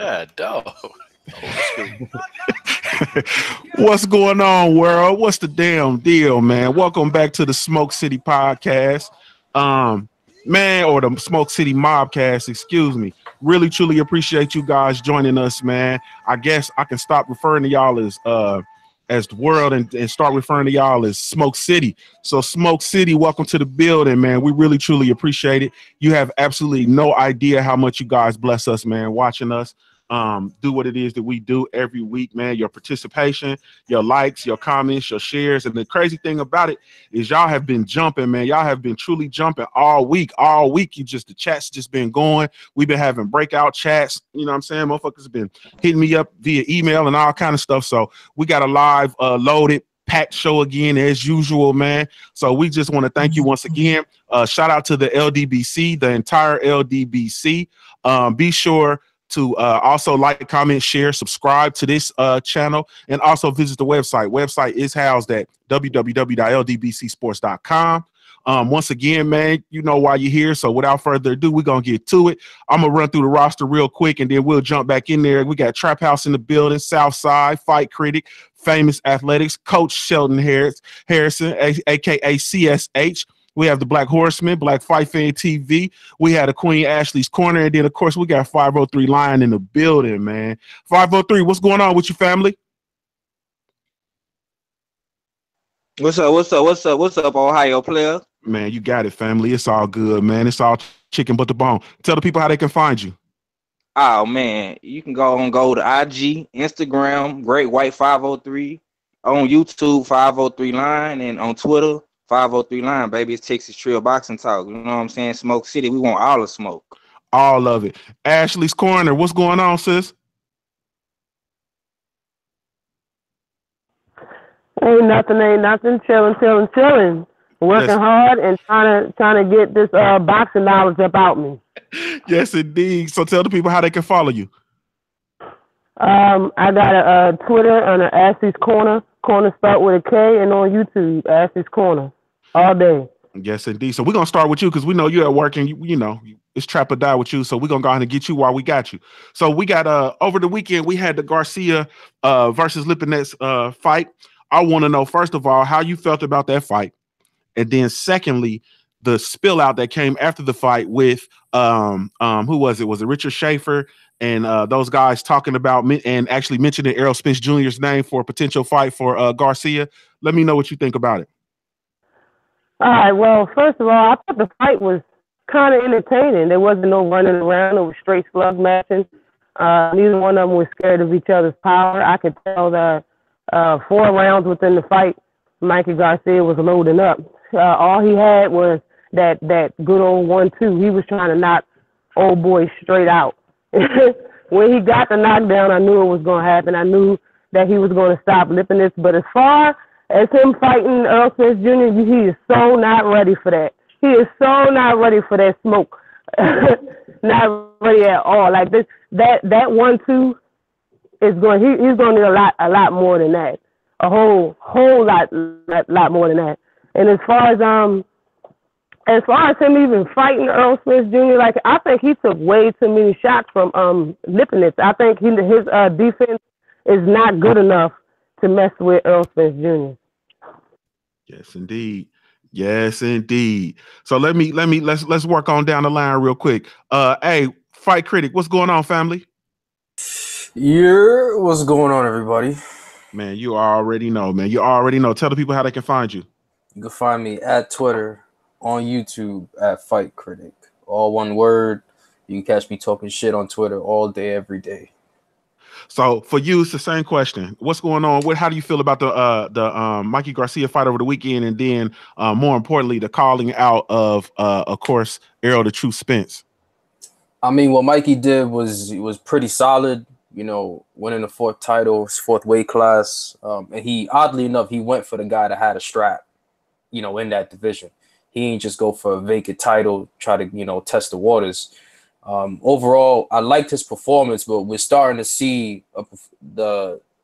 God, dog. What's going on, world? What's the damn deal, man? Welcome back to the Smoke City podcast. Man, or the Smoke City Mobcast, excuse me. Really, truly appreciate you guys joining us, man. I guess I can stop referring to y'all as the world and start referring to y'all as Smoke City. So Smoke City, welcome to the building, man. We really, truly appreciate it. You have absolutely no idea how much you guys bless us, man, watching us. Do what it is that we do every week, man. Your participation, your likes, your comments, your shares. And the crazy thing about it is y'all have been jumping, man. Y'all have been truly jumping all week. All week, the chat's just been going. We've been having breakout chats. You know what I'm saying? Motherfuckers have been hitting me up via email and all kind of stuff. So we got a live loaded packed show again as usual, man. So we just want to thank you once again. Shout out to the LDBC, the entire LDBC. Be sure to also like, comment, share, subscribe to this channel, and also visit the website. Website is housed at www.ldbcsports.com. Once again, man, you know why you're here. So without further ado, we're going to get to it. I'm going to run through the roster real quick, and then we'll jump back in there. We got Trap House in the building, Southside, Fight Critic, Famous Athletics, Coach Sheldon Harrison, a.k.a. CSH. We have the Black Horseman, Black Fight Fan TV. We had a Queen Ashley's Corner. And then, of course, we got 503 Lion in the building, man. 503, what's going on with your family? What's up, Ohio player? Man, you got it, family. It's all good, man. It's all chicken but the bone. Tell the people how they can find you. Oh, man. You can go to IG, Instagram, Great White 503, on YouTube, 503 Line, and on Twitter, 503 Line, baby. It's Texas Trill Boxing Talk. You know what I'm saying? Smoke City. We want all the smoke. All of it. Ashley's Corner. What's going on, sis? Ain't nothing. Chilling. Working hard and trying to get this boxing knowledge about me. Yes, indeed. So tell the people how they can follow you. I got a Twitter on Ashley's Corner. Corner start with a K, and on YouTube, Ashley's Corner. All day. Yes, indeed. So we're going to start with you because we know you're at work and, you know, it's trap or die with you. So we're going to go ahead and get you while we got you. So we got over the weekend, we had the Garcia versus Lipinets fight. I want to know, first of all, how you felt about that fight. And then secondly, the spill out that came after the fight with who was it? Was it Richard Schaefer and those guys talking about and actually mentioning Errol Spence Jr.'s name for a potential fight for Garcia? Let me know what you think about it. All right, well, first of all, I thought the fight was kind of entertaining. There wasn't no running around. It was straight slug matching. Neither one of them was scared of each other's power. I could tell that 4 rounds within the fight, Mikey Garcia was loading up. All he had was that good old 1-2. He was trying to knock old boy straight out. When he got the knockdown, I knew it was going to happen. I knew that he was going to stop Lipinets. But as far as him fighting Errol Spence Jr., he is so not ready for that. He is so not ready for that smoke. Not ready at all. Like this, that 1-2 is going. He's going to need a lot more than that. A whole lot more than that. And as far as him even fighting Errol Spence Jr., like I think he took way too many shots from Lipinets. I think his defense is not good enough to mess with Errol Spence Jr. Yes, indeed. Yes, indeed. So let's work on down the line real quick. Hey, Fight Critic, what's going on, family? Yeah, what's going on, everybody? Man, you already know, man. You already know. Tell the people how they can find you. You can find me at Twitter, on YouTube at Fight Critic. All one word. You can catch me talking shit on Twitter all day, every day. So for you, it's the same question. What's going on? How do you feel about the Mikey Garcia fight over the weekend, and then more importantly, the calling out of course, Errol the True Spence? I mean, what Mikey did was pretty solid. You know, winning the 4th title, his 4th weight class, and he oddly enough he went for the guy that had a strap. You know, in that division, he ain't just go for a vacant title, try to test the waters. Overall, I liked his performance, but we're starting to see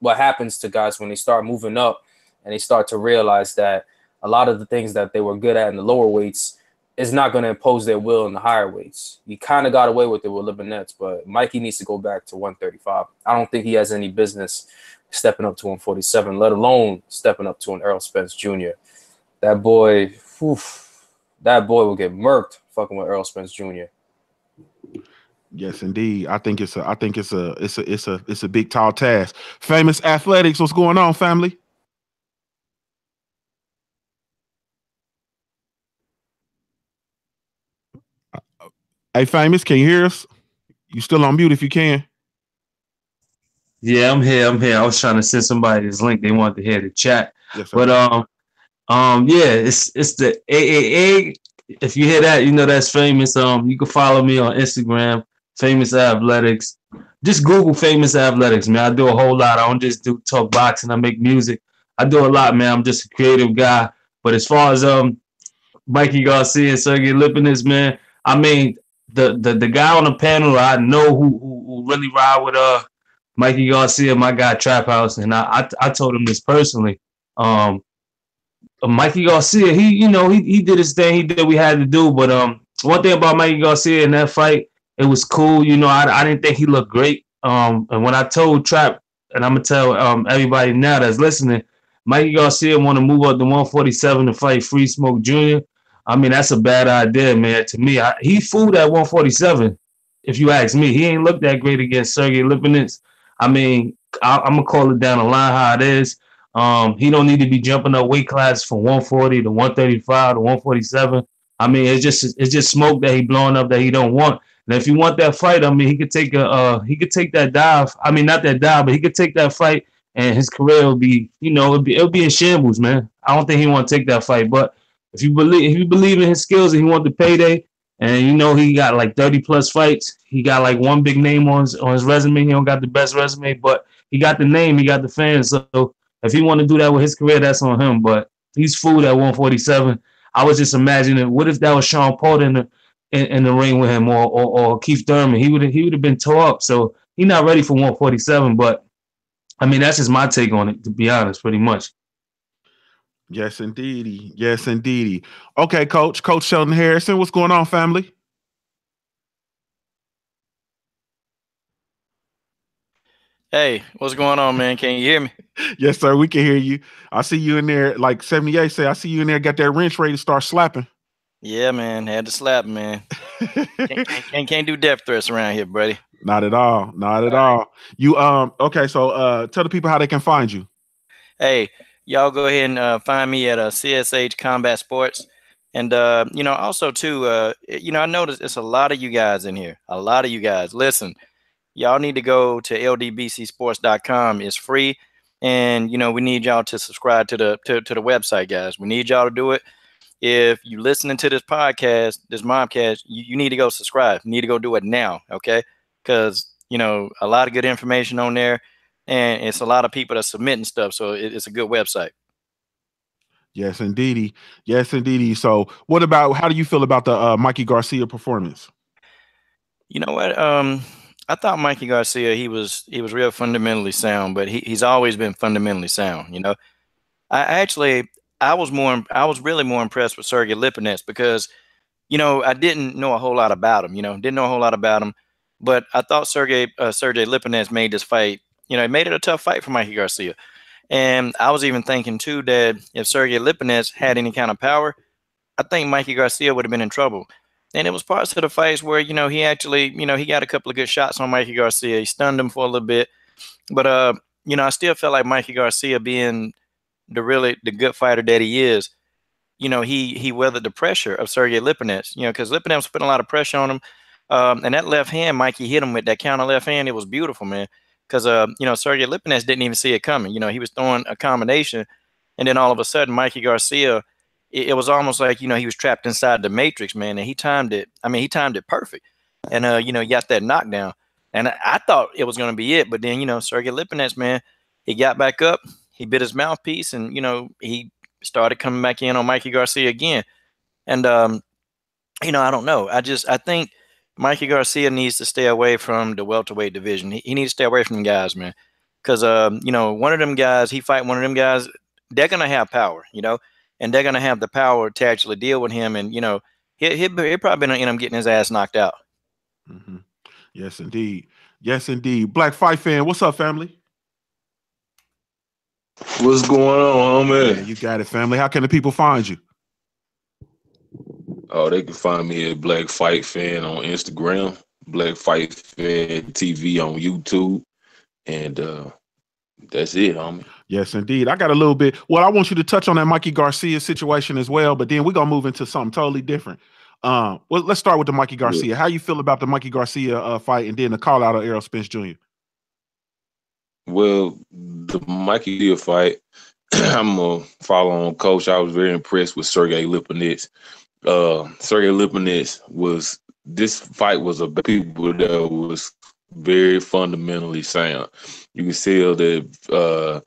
what happens to guys when they start moving up and they start to realize that a lot of the things that they were good at in the lower weights, is not going to impose their will in the higher weights. He kind of got away with it with Lipinets, but Mikey needs to go back to 135. I don't think he has any business stepping up to 147, let alone stepping up to an Errol Spence Jr. That boy will get murked fucking with Errol Spence Jr. Yes, indeed. I think it's a big tall task. Famous Athletics, what's going on, family? Hey, Famous, can you hear us? You still on mute if you can. Yeah, I'm here. I was trying to send somebody this link. They wanted to hear the chat. Yes, sir. But yeah, it's the AAA. If you hear that, you know that's Famous. You can follow me on Instagram, Famous Athletics. Just Google Famous Athletics, man. I do a whole lot. I don't just do talk boxing. I make music. I do a lot, man. I'm just a creative guy. But as far as Mikey Garcia and Sergey Lipinets, man, I mean the guy on the panel I know who really ride with Mikey Garcia, my guy Trap House, and I told him this personally. Mikey Garcia, he did his thing. He did what we had to do. But one thing about Mikey Garcia in that fight, it was cool. You know, I didn't think he looked great. And when I told Trap, and I'm gonna tell everybody now that's listening, Mikey Garcia want to move up to 147 to fight Free Smoke Jr. I mean, that's a bad idea, man. To me, he fooled at 147. If you ask me, he ain't looked that great against Sergey Lipinets. I mean, I'm gonna call it down the line how it is. He don't need to be jumping up weight class from 140 to 135 to 147. I mean, it's just smoke that he blowing up that he don't want. And if you want that fight, I mean, he could take that dive. I mean, not that dive, but he could take that fight, and his career will be, it'll be in shambles, man. I don't think he want to take that fight, but if you believe in his skills and he want the payday, and he got like 30 plus fights, he got like one big name on his resume. He don't got the best resume, but he got the name, he got the fans. So if he want to do that with his career, that's on him. But he's fooled at 147. I was just imagining, what if that was Sean Porter in the ring with him, or Keith Thurman? He would have been tore up. So he's not ready for 147. But I mean, that's just my take on it, to be honest, pretty much. Yes, indeedy. Yes, indeedy. Okay, Coach Sheldon Harrison, what's going on, family? Hey, what's going on, man? Can you hear me? Yes, sir. We can hear you. I see you in there, like 78 say. I see you in there, got that wrench ready to start slapping. Yeah, man. Had to slap, man. can't do death threats around here, buddy. Not at all. Not at all. You okay? So tell the people how they can find you. Hey, y'all go ahead and find me at CSH Combat Sports, and also too, I noticed it's a lot of you guys in here. A lot of you guys. Listen, y'all need to go to ldbcsports.com. It's free, and we need y'all to subscribe to the website, guys. We need y'all to do it. If you're listening to this podcast, this MobCast, you need to go subscribe. You need to go do it now, okay? Because a lot of good information on there, and it's a lot of people that's submitting stuff, so it's a good website. Yes, indeedy. Yes, indeedy. So, how do you feel about the Mikey Garcia performance? You know what? I thought Mikey Garcia, he was real fundamentally sound, but he's always been fundamentally sound. I was really more impressed with Sergey Lipinets because, I didn't know a whole lot about him, but I thought Sergey Lipinets made this fight, it made it a tough fight for Mikey Garcia. And I was even thinking too that if Sergey Lipinets had any kind of power, I think Mikey Garcia would have been in trouble. And it was parts of the fights where, he actually, he got a couple of good shots on Mikey Garcia. He stunned him for a little bit. But, I still felt like Mikey Garcia, being the good fighter that he is, he weathered the pressure of Sergey Lipinets, because Lipinets was putting a lot of pressure on him. And that left hand, Mikey hit him with that counter left hand. It was beautiful, man. Because, Sergey Lipinets didn't even see it coming. He was throwing a combination. And then all of a sudden, Mikey Garcia, it was almost like, he was trapped inside the matrix, man. And he timed it. I mean, he timed it perfect. And, he got that knockdown. And I thought it was going to be it. But then, Sergey Lipinets, man, he got back up. He bit his mouthpiece. And, he started coming back in on Mikey Garcia again. And, I don't know. I think Mikey Garcia needs to stay away from the welterweight division. He needs to stay away from them guys, man. Because, one of them guys, he fight one of them guys, they're going to have power, and they're going to have the power to actually deal with him and, He'll probably end up getting his ass knocked out. Mm-hmm. Yes, indeed. Yes, indeed. Black Fight fan, what's up, family? What's going on, man? Yeah, you got it, family. How can the people find you? Oh, they can find me at Black Fight Fan on Instagram, Black Fight Fan TV on YouTube, and that's it, homie. Yes, indeed. I got a little bit. Well, I want you to touch on that Mikey Garcia situation as well, but then we're gonna move into something totally different. Well, let's start with the Mikey Garcia. Yeah. How you feel about the Mikey Garcia fight, and then the call out of Errol Spence Jr.? Well, the Mikey Garcia fight, I'm a follow on coach. I was very impressed with Sergey Lipinets. Sergey Lipinets was, this fight was about people that was very fundamentally sound. You can tell that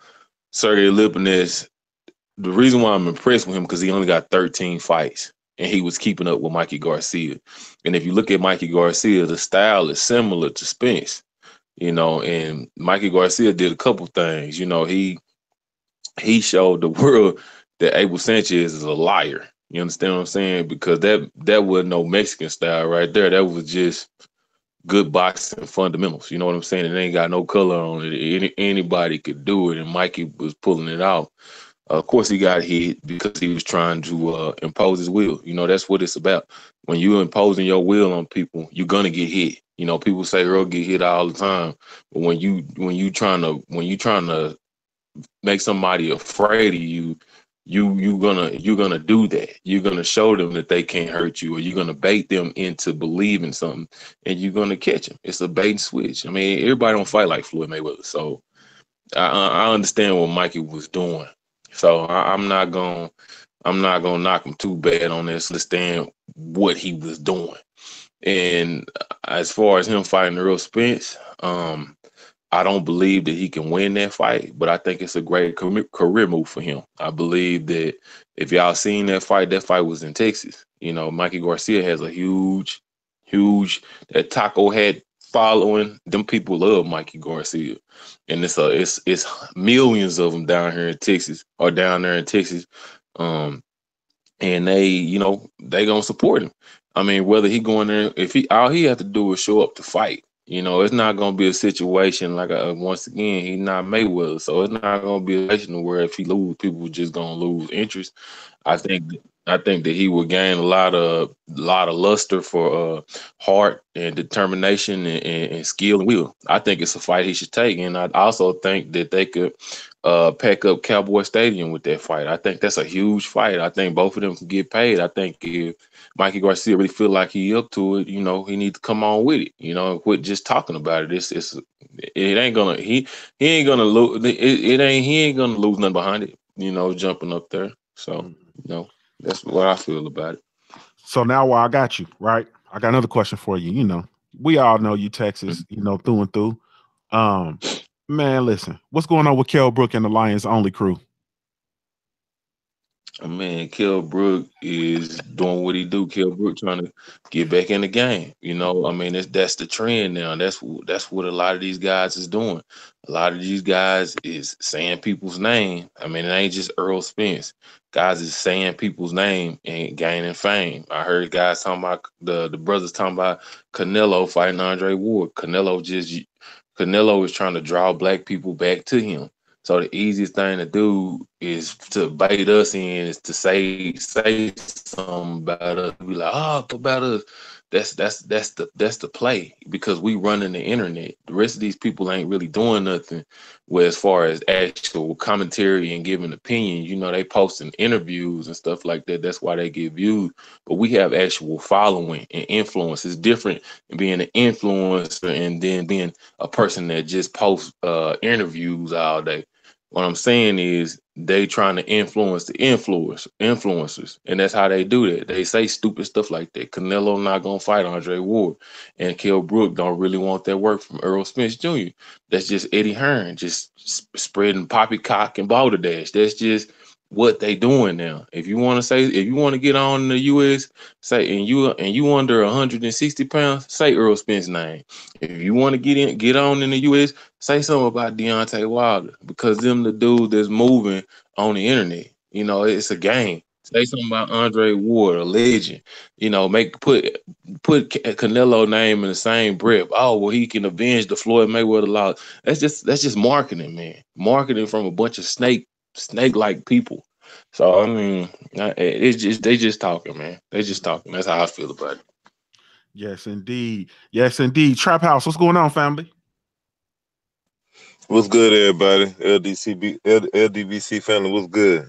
Sergey Lipinets, the reason why I'm impressed with him, because he only got 13 fights and he was keeping up with Mikey Garcia. And if you look at Mikey Garcia, the style is similar to Spence, you know, and Mikey Garcia did a couple things. You know, he showed the world that Abel Sanchez is a liar. You understand what I'm saying? Because that wasn't no Mexican style right there. That was just good boxing fundamentals. You know what I'm saying? It ain't got no color on it. Anybody could do it, and Mikey was pulling it out. Of course, he got hit because he was trying to impose his will. You know, that's what it's about. When you're imposing your will on people, you're gonna get hit. You know, people say Earl get hit all the time, but when you trying to make somebody afraid of you, you're gonna do that. You're gonna show them that they can't hurt you, or you're gonna bait them into believing something, and you're gonna catch them. It's a bait and switch. I mean, everybody don't fight like Floyd Mayweather, so I understand what Mikey was doing. So I'm not gonna knock him too bad on this. Understand what he was doing. And as far as him fighting Earl Spence, I don't believe that he can win that fight, but I think it's a great career move for him. I believe that if y'all seen that fight was in Texas. You know, Mikey Garcia has a huge, that taco head following. Them people love Mikey Garcia, and it's millions of them down here in Texas, or down there in Texas, and they gonna support him. I mean, whether he going there, if all he have to do is show up to fight. You know, it's not gonna be a situation like once again, he's not Mayweather, so it's not gonna be a situation where if he lose, people just gonna lose interest. I think that he would gain a lot of luster for heart and determination and skill and will. I think it's a fight he should take, and I also think that they could pack up Cowboy Stadium with that fight. I think that's a huge fight. I think both of them can get paid. I think if Mikey Garcia really feel like he up to it, you know, he needs to come on with it. You know, quit just talking about it. It ain't gonna he ain't gonna lose. He ain't gonna lose nothing behind it. You know, jumping up there. So you know, that's what I feel about it. So now, while I got you, right? I got another question for you. You know, we all know you Texas, you know, through and through. Man, listen, what's going on with Kell Brook and the Lions Only crew? Man, Kell Brook is doing what he do. Kell Brook trying to get back in the game. You know, I mean, that's the trend now. That's what a lot of these guys is doing. A lot of these guys is saying people's name. I mean, it ain't just Earl Spence. Guys is saying people's name and gaining fame. I heard guys talking about the brothers talking about Canelo fighting Andre Ward. Canelo is trying to draw black people back to him. So the easiest thing to do is to bait us in, is to say something about us. Be like, oh, about us. That's the play, because we running the internet. The rest of these people ain't really doing nothing. Where as far as actual commentary and giving opinion, you know, they posting interviews and stuff like that. That's why they get viewed. But we have actual following and influence. It's different than being an influencer and then being a person that just posts interviews all day. What I'm saying is they trying to influence the influencers, and that's how they do that. They say stupid stuff like that. Canelo not gonna fight Andre Ward, and Kell Brook don't really want that work from Earl Spence Jr. That's just Eddie Hearn, just spreading poppycock and balderdash. That's just what they doing now. If you want to get on in the U.S., say, and you under 160 pounds, say Earl Spence's name. If you want to get on in the U.S., say something about Deontay Wilder, because them the dudes that's moving on the internet. You know, it's a game. Say something about Andre Ward, a legend. Make put Canelo name in the same breath. Oh, well, he can avenge the Floyd Mayweather loss. That's just marketing, man. Marketing from a bunch of snake like people. So I mean, it's just they just talking, man. They just talking. That's how I feel about it. Yes, indeed. Yes, indeed. Trap House, what's going on, family? What's good, everybody? LDBC family, what's good?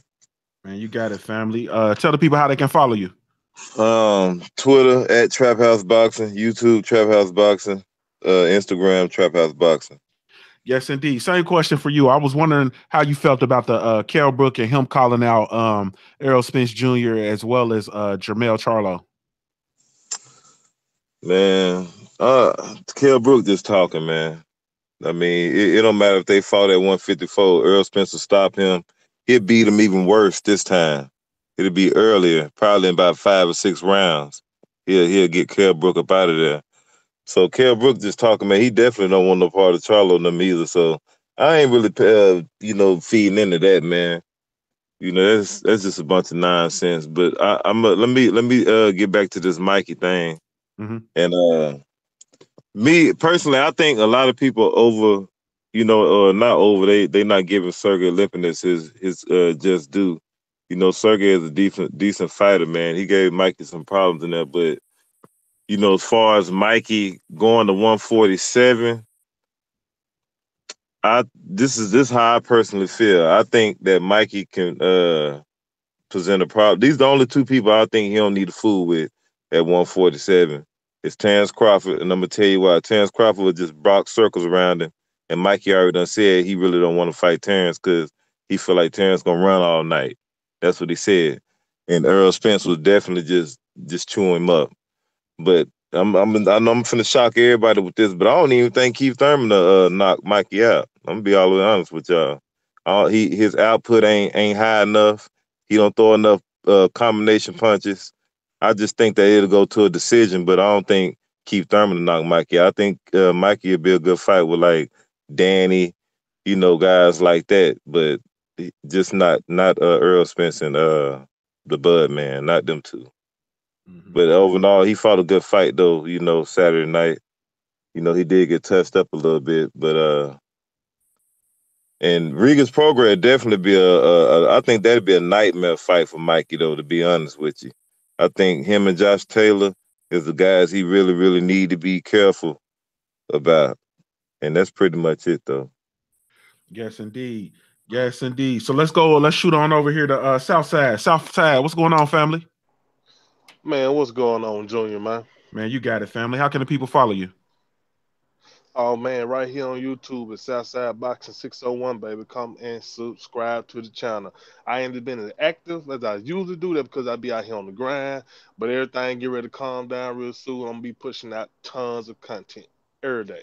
Man, you got it, family. Tell the people how they can follow you. Twitter at Trap House Boxing, YouTube Trap House Boxing, Instagram Trap House Boxing. Yes, indeed. Same question for you. I was wondering how you felt about the Kell Brook and him calling out Errol Spence Jr. as well as Jermell Charlo. Man, Kell Brook just talking, man. I mean, it don't matter if they fought at 154. Earl Spence will stop him. He'll beat him even worse this time. It'll be earlier, probably in about 5 or 6 rounds. He'll get Kell Brook up out of there. So Kell Brook just talking, man. He definitely don't want no part of Charlo and them either. So I ain't really, feeding into that, man. That's just a bunch of nonsense. But let me get back to this Mikey thing. Mm-hmm. And me personally, I think a lot of people over, not over. They not giving Sergey Lipinets his just due. Sergey is a decent fighter, man. He gave Mikey some problems in there, but as far as Mikey going to 147, this how I personally feel. I think that Mikey can present a problem. These are the only two people I think he don't need to fool with at 147. It's Terence Crawford, and I'm gonna tell you why. Terence Crawford would just box circles around him, and Mikey already done said he really don't want to fight Terence because he feel like Terence gonna run all night. That's what he said. And Earl Spence was definitely just chewing him up. But I know I'm finna shock everybody with this, but I don't even think Keith Thurman knock Mikey out. I'm gonna be all the way honest with y'all. His output ain't high enough. He don't throw enough combination punches. I just think that it'll go to a decision, but I don't think Keith Thurman will knock Mikey out. I think Mikey would be a good fight with like Danny, guys like that, but just not Earl Spence and the Bud man, not them two. Mm-hmm. But overall, he fought a good fight though. Saturday night. He did get touched up a little bit, but and Riga's program definitely be I think that'd be a nightmare fight for Mikey though. To be honest with you, I think him and Josh Taylor is the guys he really really need to be careful about, and that's pretty much it though. Yes, indeed. Yes, indeed. So let's go. Let's shoot on over here to South Side. South Side, what's going on, family? Man, what's going on, Junior, man? Man, you got it, family. How can the people follow you? Oh, man, right here on YouTube at Southside Boxing 601, baby. Come and subscribe to the channel. I ain't been as active as I usually do that because I be out here on the grind, but everything get ready to calm down real soon. I'm going to be pushing out tons of content every day.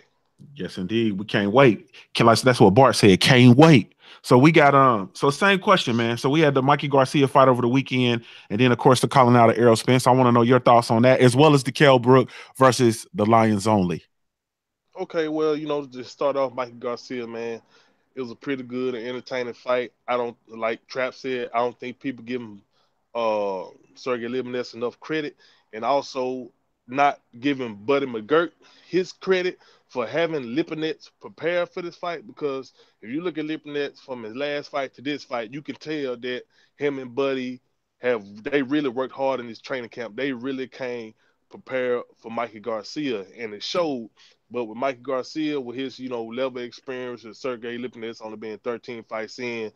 Yes, indeed. We can't wait. That's what Bart said. Can't wait. So we got so same question, man. So we had the Mikey Garcia fight over the weekend, and then of course the calling out of Errol Spence. I want to know your thoughts on that, as well as the Kell Brook versus the Lions only. Okay, well, to start off, Mikey Garcia, man, it was a pretty good and entertaining fight. I don't, like Trap said, I don't think people give him Sergey Lipinets enough credit, and also not giving Buddy McGirt his credit for having Lipinets prepare for this fight. Because if you look at Lipinets from his last fight to this fight, you can tell that him and Buddy they really worked hard in this training camp. They really came prepared for Mikey Garcia, and it showed. But with Mikey Garcia, with his level of experience, and Sergey Lipinets only being 13 fights in,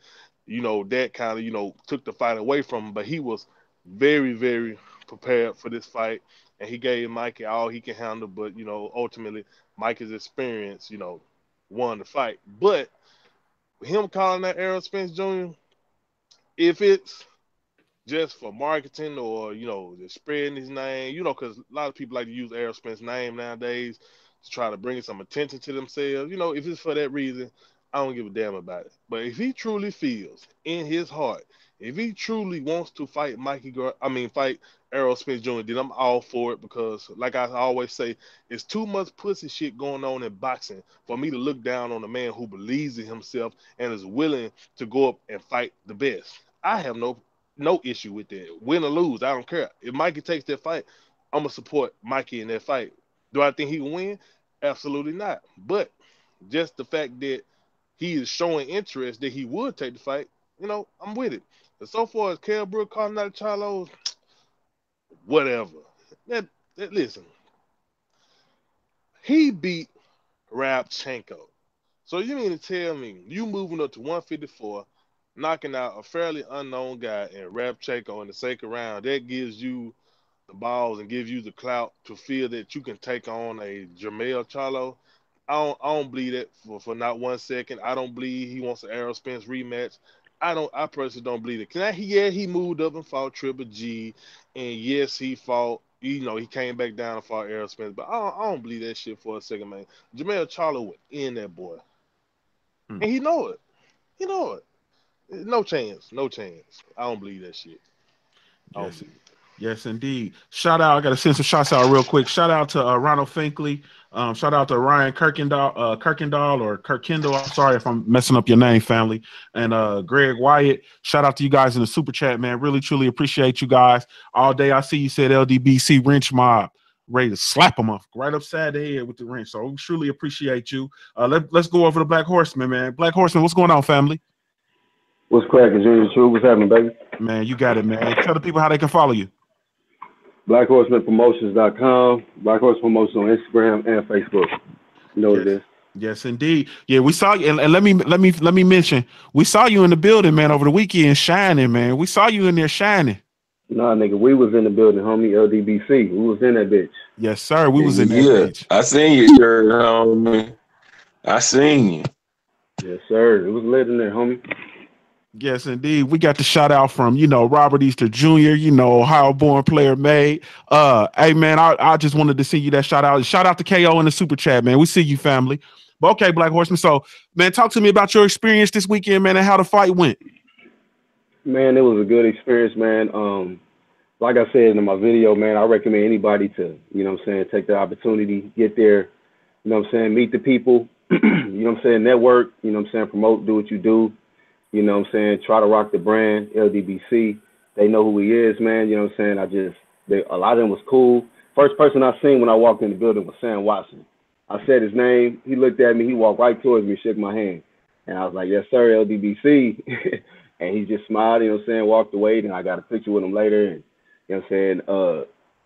that kind of took the fight away from him. But he was very, very prepared for this fight, and he gave Mikey all he can handle. But ultimately, Mikey's experience, won the fight. But him calling that Errol Spence Jr., if it's just for marketing or just spreading his name, because a lot of people like to use Errol Spence's name nowadays to try to bring some attention to themselves. If it's for that reason, I don't give a damn about it. But if he truly feels in his heart, if he truly wants to fight fight Errol Spence Jr., then I'm all for it, because like I always say, it's too much pussy shit going on in boxing for me to look down on a man who believes in himself and is willing to go up and fight the best. I have no issue with that. Win or lose, I don't care. If Mikey takes that fight, I'm gonna support Mikey in that fight. Do I think he can win? Absolutely not. But just the fact that he is showing interest that he would take the fight, I'm with it. And so far as Kell Brook calling out Charlo, whatever. Listen, he beat Rabchenko. So you mean to tell me you moving up to 154, knocking out a fairly unknown guy in Rabchenko in the second round, that gives you the balls and gives you the clout to feel that you can take on a Jermell Charlo? I don't believe that for not 1 second. I don't believe he wants an Errol Spence rematch. I personally don't believe it. He moved up and fought Triple G, and yes, he fought. He came back down and fought Errol Spence, but I don't believe that shit for a second, man. Jermell Charlo would end that boy, and he know it. He know it. No chance. No chance. I don't believe that shit. I don't believe it. Yes, indeed. Shout out. I got to send some shots out real quick. Shout out to Ronald Finkley. Shout out to Ryan Kirkendall or Kirkendall. I'm sorry if I'm messing up your name, family. And Greg Wyatt. Shout out to you guys in the super chat, man. Really, truly appreciate you guys. All day I see you said LDBC wrench mob. Ready to slap them up right upside the head with the wrench. So we truly appreciate you. Let's go over to Black Horseman, man. Black Horseman, what's going on, family? What's cracking, Junior True? What's happening, baby? Man, you got it, man. Tell the people how they can follow you. BlackHorsemanPromotions.com, Black Horse Promotions on Instagram and Facebook. You know what it is. Yes, indeed. Yeah, we saw you, and let me mention, we saw you in the building, man, over the weekend shining, man. We saw you in there shining. Nah, nigga, we was in the building, homie. LDBC. We was in that bitch. Yes, sir. We was in that bitch. I seen you, homie. I seen you. Yes, sir. It was lit in there, homie. Yes, indeed. We got the shout out from, Robert Easter Jr., Ohio born player made. Hey, man, I just wanted to send you that shout out. Shout out to KO in the super chat, man. We see you, family. But okay, Black Horseman. So, man, talk to me about your experience this weekend, man, and how the fight went. Man, it was a good experience, man. Like I said in my video, man, I recommend anybody to, take the opportunity, get there, meet the people, network, promote, do what you do. Try to rock the brand, LDBC. They know who he is, man. A lot of them was cool. First person I seen when I walked in the building was Sam Watson. I said his name. He looked at me. He walked right towards me, shook my hand. And I was like, yes, sir, LDBC. And he just smiled, walked away. And I got a picture with him later. And,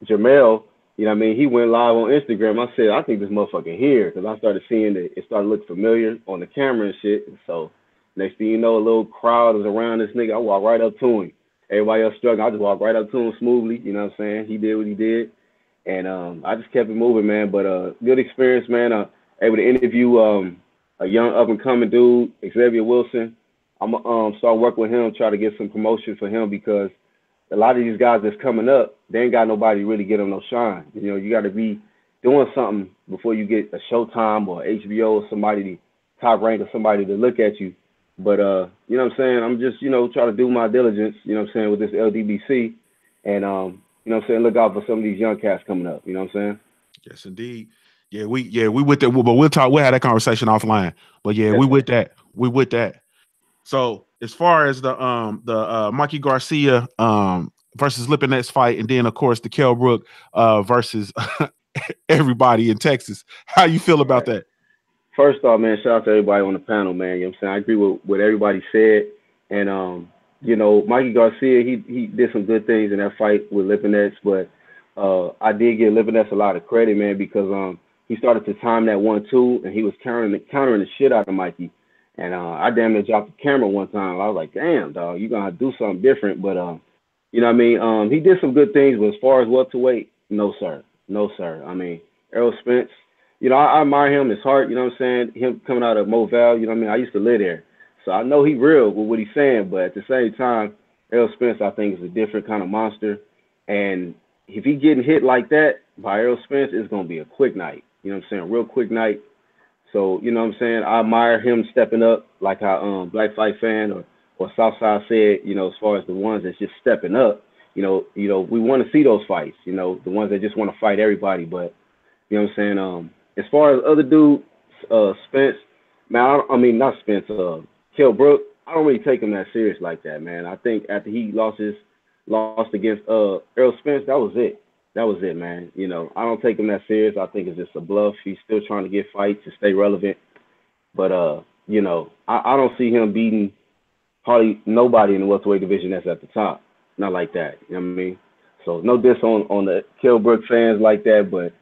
Jermell, he went live on Instagram. I said, I think this motherfucker here. Because I started seeing it. It started looking familiar on the camera and shit. And so next thing you know, a little crowd is around this nigga. I walk right up to him. Everybody else struggling. I just walked right up to him smoothly. You know what I'm saying? He did what he did. And I just kept it moving, man. But good experience, man. Able to interview a young up-and-coming dude, Xavier Wilson. I'm going to start working with him, try to get some promotion for him because a lot of these guys that's coming up, they ain't got nobody to really get them no shine. You got to be doing something before you get a Showtime or HBO or somebody, top rank or somebody to look at you. But, you know what I'm saying? I'm just, trying to do my diligence, with this LDBC. And, look out for some of these young cats coming up. You know what I'm saying? Yes, indeed. Yeah, we with that. But we'll have that conversation offline. But yeah, we with that. We with that. So as far as the Mikey Garcia versus Lipinets fight, and then of course the Kell Brook versus everybody in Texas, how you feel about that? First off, man, shout out to everybody on the panel, man. You know what I'm saying? I agree with what everybody said. And, Mikey Garcia, he did some good things in that fight with Lipinets, but I did give Lipinets a lot of credit, man, because he started to time that 1-2, and he was countering the shit out of Mikey. And I damn near dropped the camera one time. I was like, damn, dog, you're going to do something different. But, you know what I mean? He did some good things, but as far as welterweight, no, sir. No, sir. I mean, Errol Spence, I admire him, his heart, you know what I'm saying? Him coming out of Movell, you know what I mean? I used to live there. So I know he real with what he's saying, but at the same time, Errol Spence, I think, is a different kind of monster. And if he getting hit like that by Errol Spence, it's going to be a quick night. You know what I'm saying? Real quick night. So, you know what I'm saying? I admire him stepping up like how Black Fight Fan or Southside said, as far as the ones that's just stepping up. We want to see those fights, the ones that just want to fight everybody. But, you know what I'm saying? As far as other dudes, Spence, man, not Spence, Kell Brook, I don't really take him that serious like that, man. I think after he lost against Earl Spence, that was it. That was it, man. You know, I don't take him that serious. I think it's just a bluff. He's still trying to get fights to stay relevant. But you know, I don't see him beating hardly nobody in the welterweight division that's at the top. Not like that. You know what I mean? So no diss on the Kell Brook fans like that, but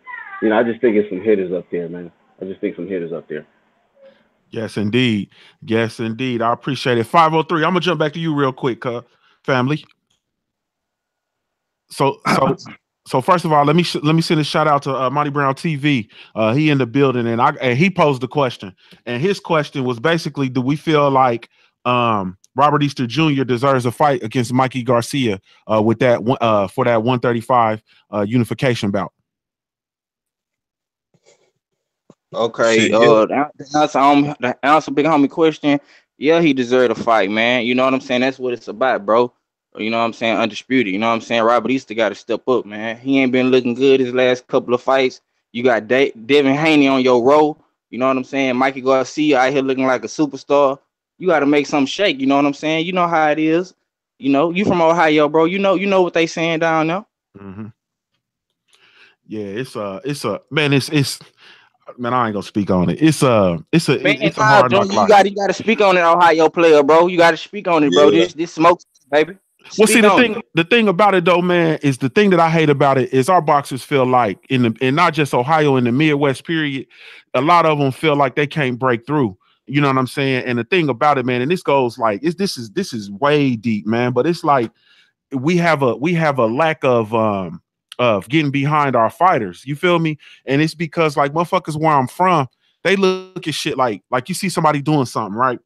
you know, I just think it's some hitters up there, man. I just think some hitters up there. Yes, indeed. Yes, indeed. I appreciate it. 503. I'm gonna jump back to you real quick, family. So first of all, let me send a shout out to Monty Brown TV. He in the building, and he posed the question, and his question was basically, do we feel like Robert Easter Jr. deserves a fight against Mikey Garcia with that for that 135 unification bout? Okay, Shit, yeah. the answer, big homie question. Yeah, he deserved a fight, man. You know what I'm saying? That's what it's about, bro. You know what I'm saying? Undisputed. You know what I'm saying? Robert Easter got to step up, man. He ain't been looking good his last couple of fights. You got Devin Haney on your row. You know what I'm saying? Mikey Garcia out here looking like a superstar. You got to make something shake. You know what I'm saying? You know how it is. You know, you from Ohio, bro. You know what they saying down there. Mm-hmm. Yeah, it's man, I ain't gonna speak on it. It's a hard knock you life. got to speak on it, Ohio player, bro. You got to speak on it, bro. Yeah. This smoke, baby. Well, see, the thing about it though, man, is the thing that I hate about it is our boxers feel like in not just Ohio, in the Midwest period, a lot of them feel like they can't break through. You know what I'm saying? And the thing about it, man, and this goes like this is way deep, man. But it's like we have a lack of getting behind our fighters. You feel me? And it's because like motherfuckers where I'm from, they look at shit like you see somebody doing something, right?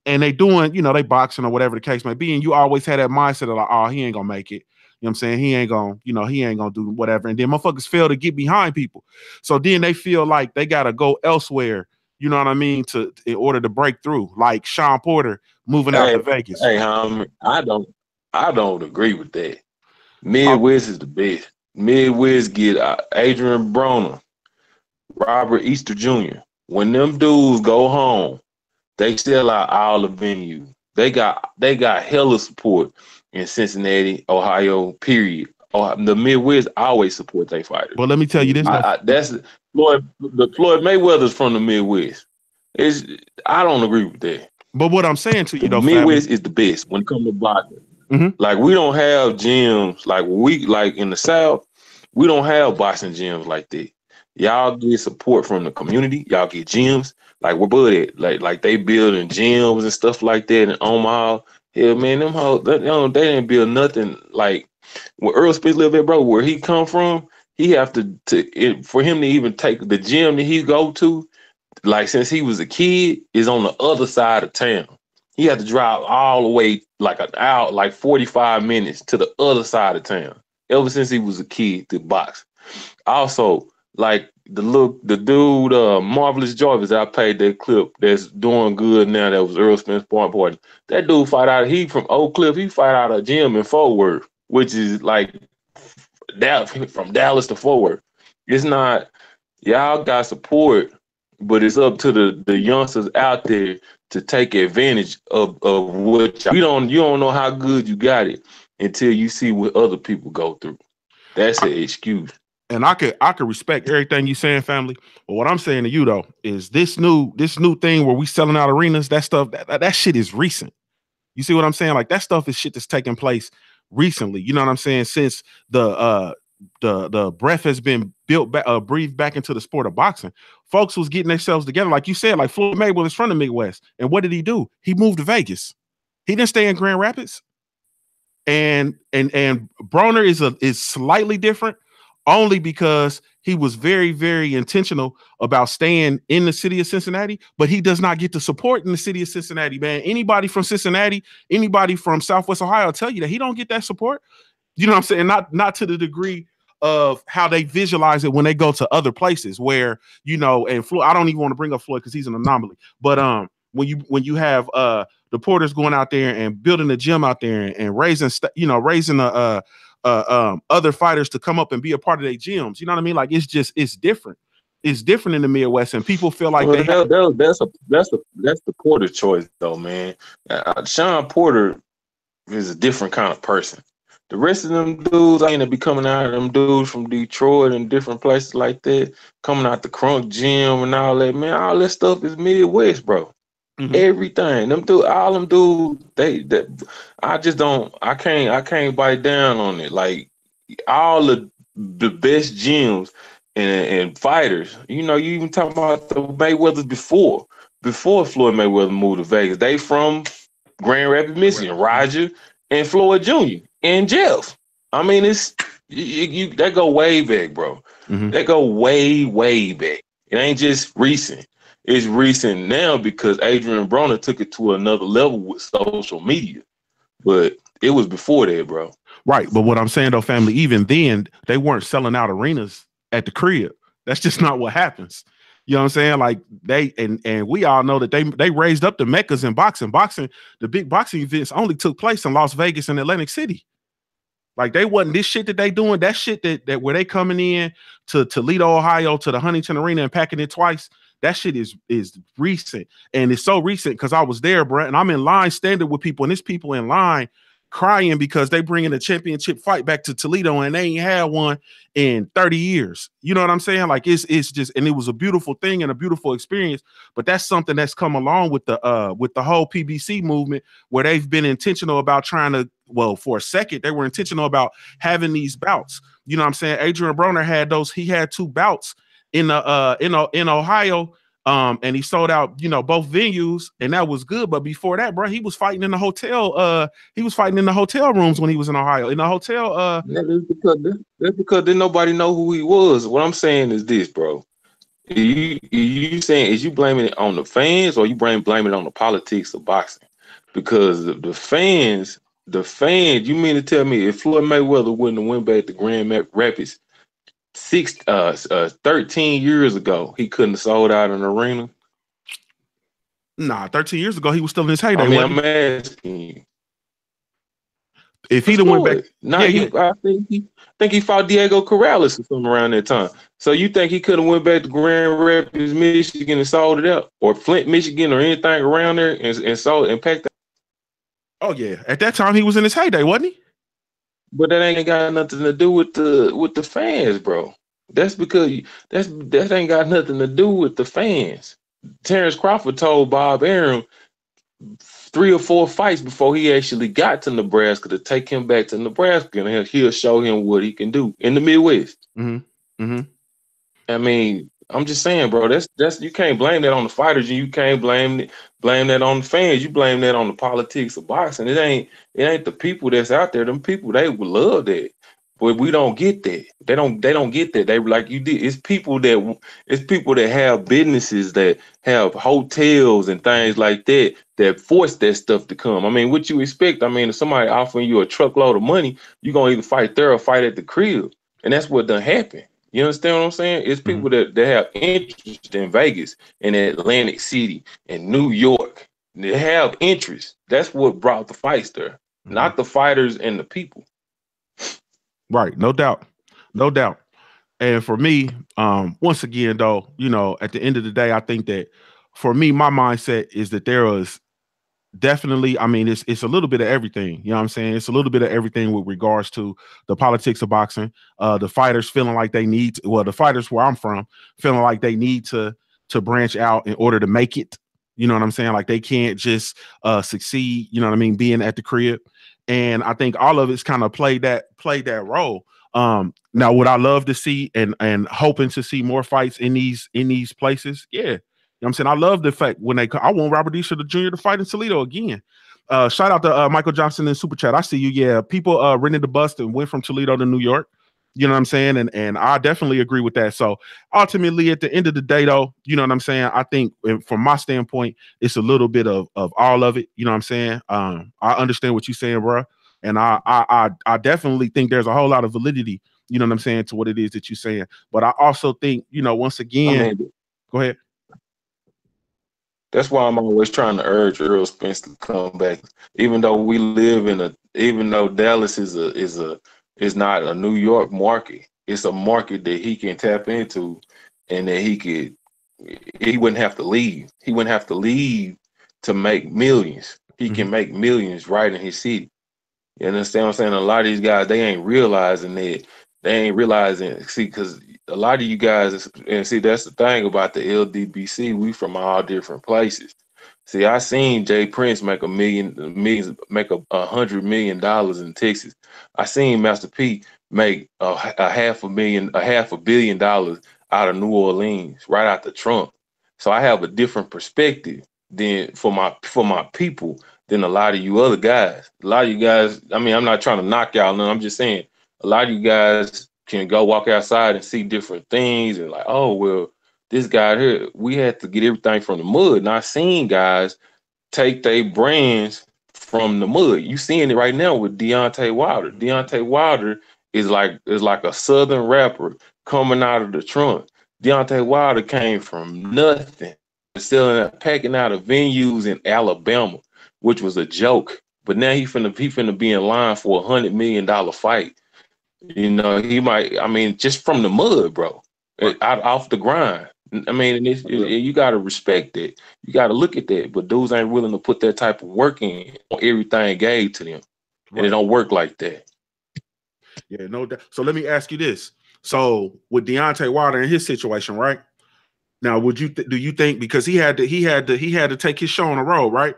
And they doing, you know, they boxing or whatever the case may be. And you always had that mindset of like, oh, he ain't gonna make it. You know what I'm saying? He ain't gonna do whatever. And then motherfuckers fail to get behind people. So then they feel like they gotta go elsewhere, you know what I mean, in order to break through. Like Sean Porter moving out to Vegas. Hey, homie, I don't agree with that. Midwest is the best. Midwest get Adrian Broner, Robert Easter Jr. When them dudes go home, they sell out all the venues. They got hella support in Cincinnati, Ohio, period. The Midwest always support their fighters. Well, let me tell you this. That's Floyd Mayweather's from the Midwest. I don't agree with that. But what I'm saying to you, though, Midwest is the best when it comes to boxing. Mm-hmm. Like we don't have gyms like in the South. We don't have boxing gyms like that. Y'all get support from the community. Y'all get gyms. Like we're good at like they building gyms and stuff like that in Omaha. Yeah, man, them hoes, they didn't build nothing like when Earl Spence lived there, bro. Where he come from, he have for him to even take the gym that he go to. Like since he was a kid, is on the other side of town. He had to drive all the way like an hour, like 45 minutes to the other side of town. Ever since he was a kid to box. Also, like the dude Marvelous Jarvis, I paid that clip that's doing good now. That was Earl Spence Point. That dude he from Oak Cliff. He fight out a gym in Fort Worth, which is like from Dallas to Fort Worth. It's not y'all got support, but it's up to the youngsters out there to take advantage of what you don't know how good you got it until you see what other people go through. That's an excuse. And I could respect everything you saying, family. But what I'm saying to you though is this new thing where we selling out arenas, that stuff, that shit is recent. You see what I'm saying? Like that stuff is shit that's taking place recently. You know what I'm saying? Since the breath has been breathed back into the sport of boxing, folks was getting themselves together. Like you said, like Floyd Mayweather's from the Midwest. And what did he do? He moved to Vegas. He didn't stay in Grand Rapids. And Broner is slightly different only because he was very, very intentional about staying in the city of Cincinnati, but he does not get the support in the city of Cincinnati, man. Anybody from Cincinnati, anybody from Southwest Ohio will tell you that he don't get that support. You know what I'm saying? Not to the degree of how they visualize it when they go to other places where, you know, and Floyd, I don't even want to bring up Floyd because he's an anomaly. But when you have the Porters going out there and building a gym out there and raising other fighters to come up and be a part of their gyms, you know what I mean? Like it's different. is different in the Midwest, and people feel like Well, they have. that's the Porter choice, though, man. Sean Porter is a different kind of person. The rest of them dudes, I mean, they be coming out of them dudes from Detroit and different places like that, coming out the Crunk Gym and all that, man. All that stuff is Midwest, bro. Mhm. Everything, them dudes, all them dudes, I can't bite down on it. Like all the best gyms and fighters, you even talking about the Mayweathers before Floyd Mayweather moved to Vegas. They from Grand Rapids, Michigan. Roger and Floyd Jr. and Jeff. I mean, it's you that go way back, bro. Mhm. That go way back. It ain't just recent. It's recent now because Adrian Broner took it to another level with social media. But it was before that, bro. Right. But what I'm saying though, family, even then, they weren't selling out arenas at the crib. That's just not what happens. You know what I'm saying? Like they and we all know that they raised up the meccas in boxing. Boxing, the big boxing events only took place in Las Vegas and Atlantic City. Like they wasn't this shit that they doing, that shit that where they coming in to Toledo, Ohio, to the Huntington Arena and packing it twice. That shit is recent. And it's so recent because I was there, bro. And I'm in line standing with people, and there's people in line crying because they bringing a championship fight back to Toledo and they ain't had one in 30 years. You know what I'm saying? Like it's just, and it was a beautiful thing and a beautiful experience. But that's something that's come along with the whole PBC movement, where they've been intentional about trying to, well, for a second, they were intentional about having these bouts. You know what I'm saying? Adrian Broner had he had 2 bouts in Ohio. And he sold out, both venues, and that was good. But before that, bro, he was fighting in the hotel. He was fighting in the hotel rooms when he was in Ohio. In the hotel. That's because didn't nobody know who he was. What I'm saying is this, bro. You saying, is you blaming it on the fans, or you blaming it on the politics of boxing? Because the fans, you mean to tell me if Floyd Mayweather wouldn't have went back to Grand Rapids 13 years ago, he couldn't have sold out an arena? Nah, 13 years ago, he was still in his heyday. I mean, I'm asking you. If he'd have went back, I think he fought Diego Corrales or something around that time. So you think he could have went back to Grand Rapids, Michigan, and sold it out, or Flint, Michigan, or anything around there, and sold and packed it? Oh yeah, at that time he was in his heyday, wasn't he? But that ain't got nothing to do with the fans, bro. That's because that ain't got nothing to do with the fans. Terence Crawford told Bob Arum 3 or 4 fights before he actually got to Nebraska to take him back to Nebraska, and he'll show him what he can do in the Midwest. Mm-hmm. Mm-hmm. I mean, I'm just saying, bro. That's you can't blame that on the fighters, and you can't blame that on the fans. You blame that on the politics of boxing. It ain't the people that's out there. Them people, they would love that, but we don't get that. They don't get that. They like you did. It's people that have businesses, that have hotels and things like that force that stuff to come. I mean, what you expect? I mean, if somebody offering you a truckload of money, you're gonna either fight there or fight at the crib, and that's what done happened. You understand what I'm saying? It's people that have interest in Vegas and Atlantic City and New York. They have interest. That's what brought the fights there, not the fighters and the people. Right, no doubt. And for me, once again, though, at the end of the day, I think that for me, my mindset is that there is definitely, I mean, it's a little bit of everything. You know what I'm saying? It's a little bit of everything with regards to the politics of boxing. The fighters feeling like they need to, the fighters where I'm from feeling like they need to branch out in order to make it. You know what I'm saying? Like they can't just succeed, you know what I mean, being at the crib. And I think all of it's kind of played that role. Now would I love to see and hoping to see more fights in these places? Yeah. You know what I'm saying? I love the fact when I want Robert Easter Jr. to fight in Toledo again. Shout out to Michael Johnson in Super Chat. I see you. Yeah, people rented the bus and went from Toledo to New York. You know what I'm saying? And I definitely agree with that. So ultimately, at the end of the day, though, you know what I'm saying? I think from my standpoint, it's a little bit of all of it. You know what I'm saying? I understand what you're saying, bro. And I definitely think there's a whole lot of validity, you know what I'm saying, to what it is that you're saying. But I also think, once again, go ahead. That's why I'm always trying to urge Earl Spence to come back, even though Dallas is not a New York market. It's a market that he can tap into and that he wouldn't have to leave. He wouldn't have to leave to make millions. He can make millions right in his city. You understand what I'm saying? A lot of these guys, they ain't realizing that. They ain't realizing, see, because a lot of you guys, and see, that's the thing about the LDBC. We from all different places. See, I seen Jay Prince make $100 million in Texas. I seen Master P make a $500 million out of New Orleans, right out the trunk. So I have a different perspective than for my people than a lot of you other guys. A lot of you guys, I mean, I'm not trying to knock y'all, no, I'm just saying a lot of you guys can go walk outside and see different things and like, oh, well, this guy here, we had to get everything from the mud. And I seen guys take their brands from the mud. You seeing it right now with Deontay Wilder. Deontay Wilder is like a Southern rapper coming out of the trunk. Deontay Wilder came from nothing, packing out of venues in Alabama, which was a joke. But now he finna be in line for $100 million fight. You know, he might. I mean, just from the mud, bro, off the grind. I mean, you got to respect it. You got to look at that. But dudes ain't willing to put that type of work in on everything gave to them, and it don't work like that. Yeah, no doubt. So let me ask you this: so with Deontay Wilder in his situation, right now, do you think because he had to take his show on the road, right?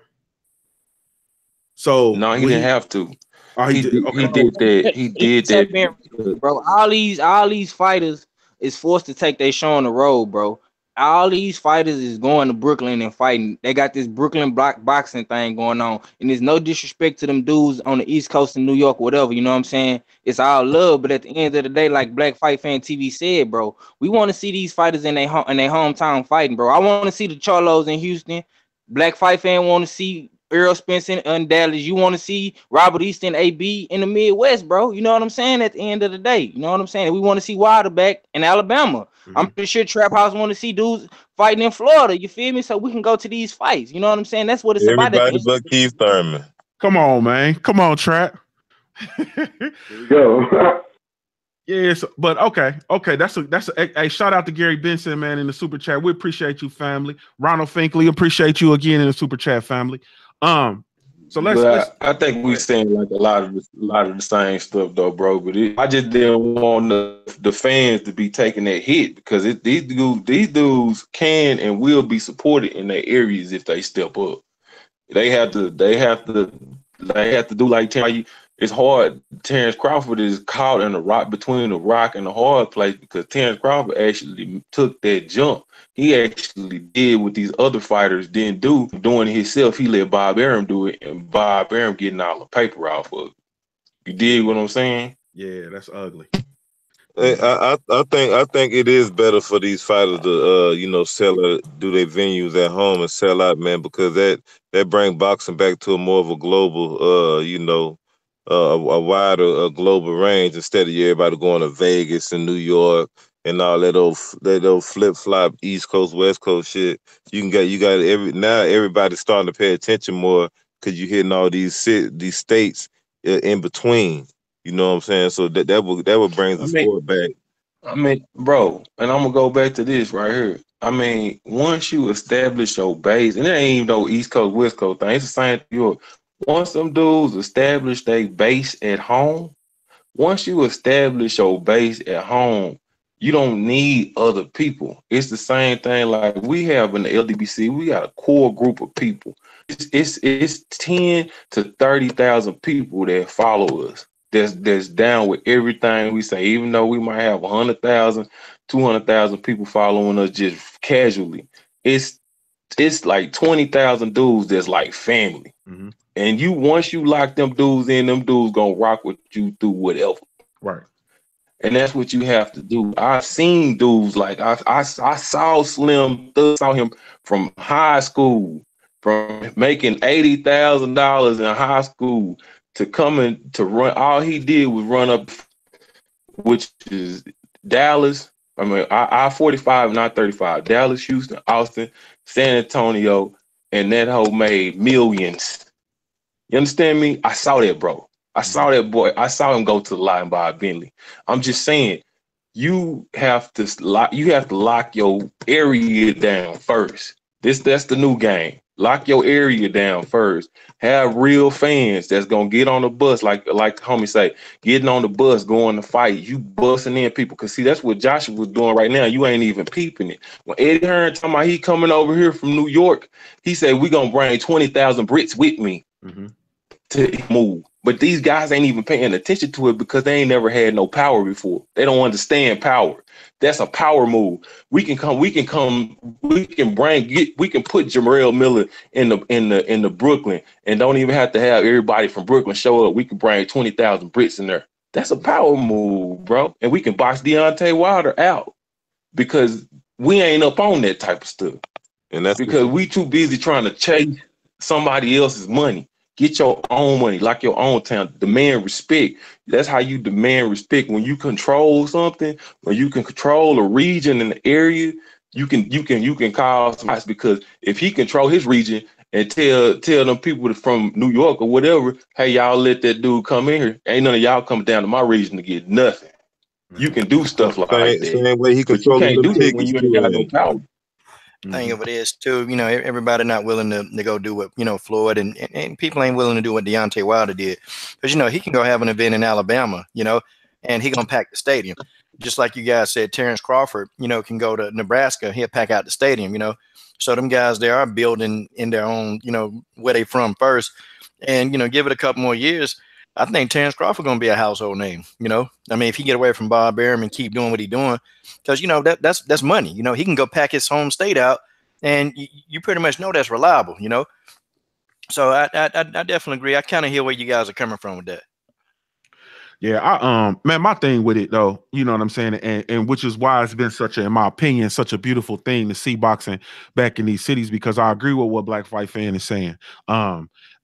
So no, he didn't have to. Oh, he did that. He did that, bro. All these fighters is forced to take their show on the road, bro. All these fighters is going to Brooklyn and fighting. They got this Brooklyn block boxing thing going on, and there's no disrespect to them dudes on the East Coast in New York, whatever. You know what I'm saying? It's all love, but at the end of the day, like Black Fight Fan TV said, bro, we want to see these fighters in their hometown fighting, bro. I want to see the Charlos in Houston. Black Fight Fan want to see Earl Spence in Dallas. You want to see Robert Easton, AB in the Midwest, bro. You know what I'm saying? At the end of the day, you know what I'm saying? We want to see Wilder back in Alabama. I'm pretty sure Trap House want to see dudes fighting in Florida. You feel me? So we can go to these fights. You know what I'm saying? That's what it's about. Everybody but Keith Thurman. Come on, man. Come on, Trap. Here we go. Yes, but okay. That's a shout out to Gary Benson, man, in the super chat. We appreciate you, family. Ronald Finkley, appreciate you again in the super chat, family. So let's I think we saying like a lot of the same stuff though, bro. But I just didn't want the fans to be taking that hit because these dudes can and will be supported in their areas if they step up. They have to do like Terence. It's hard. Terence Crawford is caught in between the rock and the hard place because Terence Crawford actually took that jump. He actually did what these other fighters didn't do, doing it himself. He let Bob Arum do it, and Bob Arum getting all the paper off of it. You dig what I'm saying? Yeah, that's ugly. I think it is better for these fighters to do their venues at home and sell out, man, because that bring boxing back to a more of a global a wider global range instead of everybody going to Vegas and New York and all that old flip flop East Coast West Coast shit. Everybody's starting to pay attention more because you're hitting all these states in between. You know what I'm saying? So that would bring the sport back. I mean, bro, and I'm gonna go back to this right here. I mean, once you establish your base, and it ain't even no East Coast West Coast thing. It's the same thing. Once them dudes establish their base at home, once you establish your base at home, you don't need other people. It's the same thing like we have in the LDBC. We got a core group of people. It's 10 to 30,000 people that follow us. That's down with everything we say. Even though we might have 100,000, 200,000 people following us just casually, it's like 20,000 dudes that's like family. Mm-hmm. And once you lock them dudes in, them dudes gonna rock with you through whatever. Right. And that's what you have to do. I've seen dudes like I saw Slim Thug, saw him from high school, from making $80,000 in high school to coming to run. All he did was run up, which is Dallas. I mean, I-45, not 35. Dallas, Houston, Austin, San Antonio, and that hoe made millions. You understand me? I saw that, bro. I saw that boy. I saw him go to the line by Bentley. I'm just saying, you have to lock your area down first. That's the new game. Lock your area down first. Have real fans that's gonna get on the bus, like the homie say, getting on the bus, going to fight. You busting in people, cause see that's what Joshua was doing right now. You ain't even peeping it. When Eddie Hearn talking about he coming over here from New York, he said we gonna bring 20,000 Brits with me to move. But these guys ain't even paying attention to it because they ain't never had no power before. They don't understand power. That's a power move. We can put Jarrell Miller in the Brooklyn and don't even have to have everybody from Brooklyn show up. We can bring 20,000 Brits in there. That's a power move, bro. And we can box Deontay Wilder out because we ain't up on that type of stuff. And that's because we too busy trying to chase somebody else's money. Get your own money, like your own town. Demand respect. That's how you demand respect. When you control something, when you can control a region in the area, you can call some shots, because if he control his region and tell them people from New York or whatever, hey, y'all let that dude come in here. Ain't none of y'all coming down to my region to get nothing. You can do stuff like that. Same way he But you controlling can't the do that when you ain't got no power. Thing of it is too, everybody not willing to go do what Floyd and people ain't willing to do what Deontay Wilder did, because he can go have an event in Alabama, and he gonna pack the stadium, just like you guys said. Terence Crawford, can go to Nebraska, he'll pack out the stadium, So them guys, they are building in their own, where they from first, and give it a couple more years. I think Terence Crawford gonna be a household name. I mean, if he get away from Bob Arum and keep doing what he's doing, because that's money. He can go pack his home state out, and you pretty much know that's reliable. So I definitely agree. I kind of hear where you guys are coming from with that. Yeah, man, my thing with it though, you know what I'm saying, and which is why it's been in my opinion, such a beautiful thing to see boxing back in these cities, because I agree with what Black Fight Fan is saying.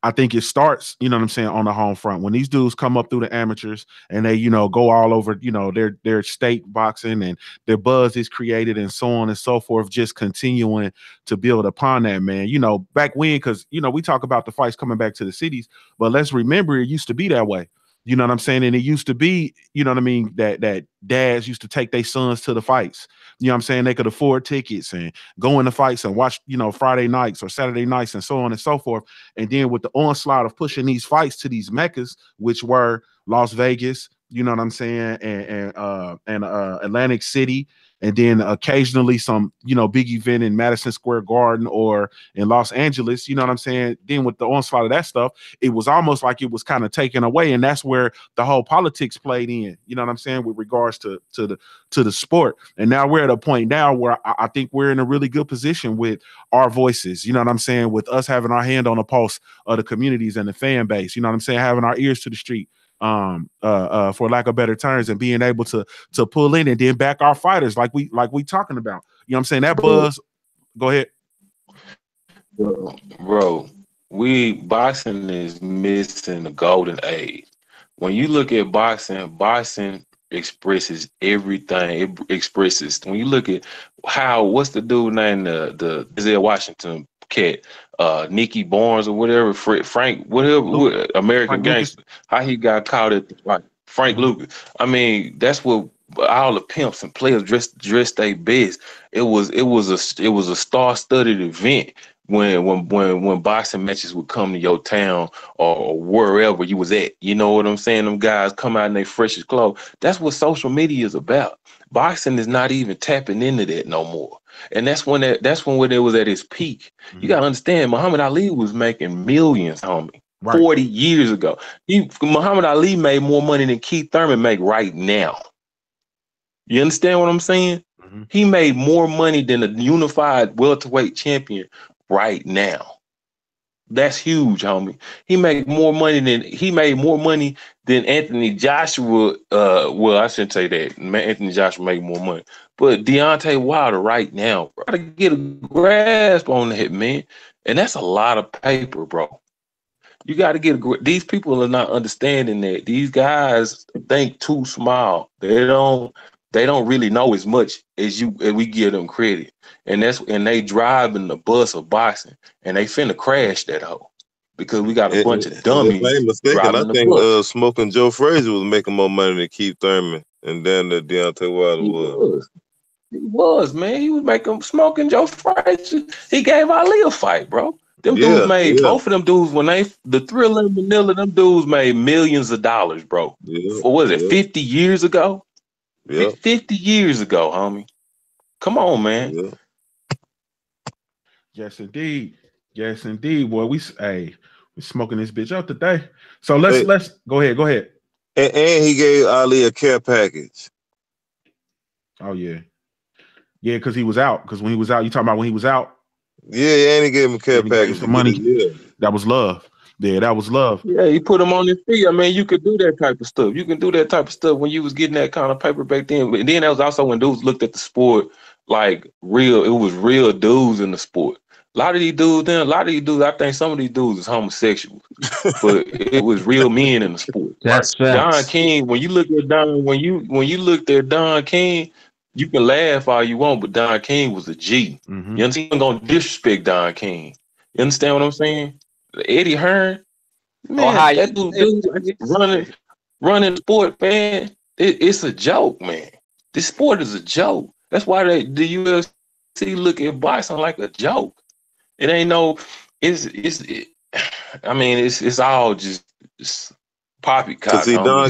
I think it starts, you know what I'm saying, on the home front. When these dudes come up through the amateurs and they, go all over, their state boxing, and their buzz is created and so on and so forth, just continuing to build upon that, man. Back when, because, we talk about the fights coming back to the cities, but let's remember it used to be that way. You know what I'm saying? And it used to be, you know what I mean, that dads used to take their sons to the fights. You know what I'm saying? They could afford tickets and go in the fights and watch, Friday nights or Saturday nights and so on and so forth. And then with the onslaught of pushing these fights to these meccas, which were Las Vegas, you know what I'm saying, and Atlantic City, and then occasionally some, big event in Madison Square Garden or in Los Angeles, you know what I'm saying? Then with the onslaught of that stuff, it was almost like it was kind of taken away. And that's where the whole politics played in, you know what I'm saying, with regards to the sport. And now we're at a point now where I think we're in a really good position with our voices, you know what I'm saying, with us having our hand on the pulse of the communities and the fan base, you know what I'm saying, having our ears to the street, for lack of better terms, and being able to pull in and then back our fighters like we talking about. You know what I'm saying? That buzz. Go ahead. Bro, boxing is missing the golden age. When you look at boxing expresses everything. It expresses, when you look at what's the dude named the Denzel Washington cat, Nicky Barnes or whatever, Frank, whatever, American Gangster, how he got caught at Frank Lucas. I mean, that's what all the pimps and players dressed their best. It was a star-studded event when boxing matches would come to your town or wherever you was at. You know what I'm saying? Them guys come out in their freshest clothes. That's what social media is about. Boxing is not even tapping into that no more. And that's when it was at its peak. You gotta understand, Muhammad Ali was making millions, homie. Right. 40 years ago. Muhammad Ali made more money than Keith Thurman make right now. You understand what I'm saying? Mm-hmm. He made more money than a unified welterweight champion right now. That's huge, homie. He made more money than Anthony Joshua. Well, I shouldn't say that. Anthony Joshua made more money, but Deontay Wilder right now, bro, gotta get a grasp on that, man. And that's a lot of paper, bro. You got to get these people are not understanding that. These guys think too small. They don't really know as much as we give them credit. And they driving the bus of boxing, and they finna crash that hoe. because we got a bunch of If dummies I ain't mistaken, I driving the think bus. Smoking Joe Frazier was making more money than Keith Thurman, and then the Deontay Wilder He was. was. He was, man. He was making Smoking Joe Frazier. He gave Ali a fight, bro. Them dudes made both of them dudes when the Thriller and Manila, them dudes made millions of dollars, bro. What was it, 50 years ago? Yeah. 50 years ago, homie. Come on, man. Yeah. Yes, indeed. Yes, indeed. Boy, we smoking this bitch up today. So let's go ahead. And he gave Ali a care package. Oh yeah. Yeah, because he was out. Because when he was out, you talking about when he was out? Yeah, and he gave him a care package for money. That was love. Yeah, that was love. Yeah, he put him on his feet. I mean, you could do that type of stuff. You can do that type of stuff when you was getting that kind of paper back then. But then that was also when dudes looked at the sport like real. It was real dudes in the sport. A lot of these dudes, I think some of these dudes is homosexuals, but it was real men in the sport. That's Don facts. King. When you look at Don, when you looked at Don King, you can laugh all you want, but Don King was a G. Mm-hmm. You understand? I'm gonna disrespect Don King. You understand what I'm saying? Eddie Hearn, man, that dude running sport, man. It's a joke, man. This sport is a joke. That's why the UFC look at boxing like a joke. It ain't no. I mean, it's all just poppycock. See, Don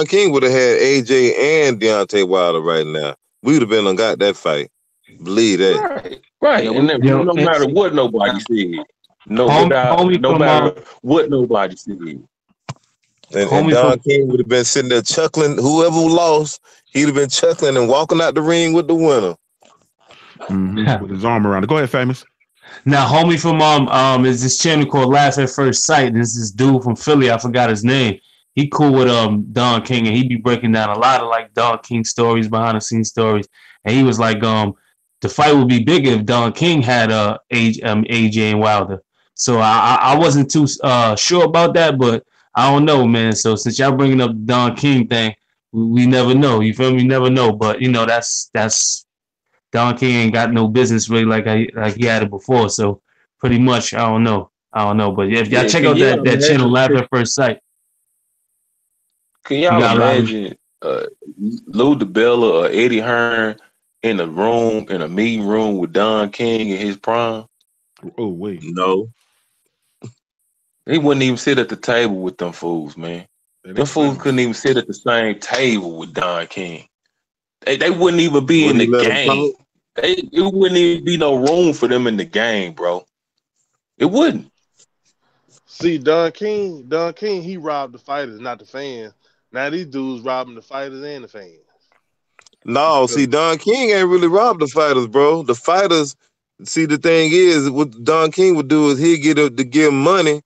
King would have had AJ and Deontay Wilder right now. We would have been on got that fight. Believe that. Right. And then, no matter what nobody said. No matter what nobody said. And Don King would have been sitting there chuckling. Whoever lost, he'd have been chuckling and walking out the ring with the winner. Mm-hmm. With his arm around it. Go ahead, Famous. Now, homie from is this channel called Laugh at First Sight. And this dude from Philly. I forgot his name. He cool with Don King, and he be breaking down a lot of like Don King stories, behind the scenes stories. And he was like, the fight would be bigger if Don King had AJ and Wilder. So I wasn't too sure about that, but I don't know, man. So since y'all bringing up the Don King thing, we never know. You feel me? Never know. But you know that's Don King ain't got no business really like he had it before. So pretty much, I don't know. But if y'all check out that channel, Laugh at First Sight. Can y'all imagine Lou DiBella or Eddie Hearn in a meeting room with Don King in his prime? Oh wait, no. He wouldn't even sit at the table with them fools, man. Them fools couldn't even sit at the same table with Don King. They wouldn't even be in the game. It wouldn't even be no room for them in the game, bro. It wouldn't. See, Don King, he robbed the fighters, not the fans. Now these dudes robbing the fighters and the fans. No, see, Don King ain't really robbed the fighters, bro. The fighters, see, the thing is, what Don King would do is he'd get to give money.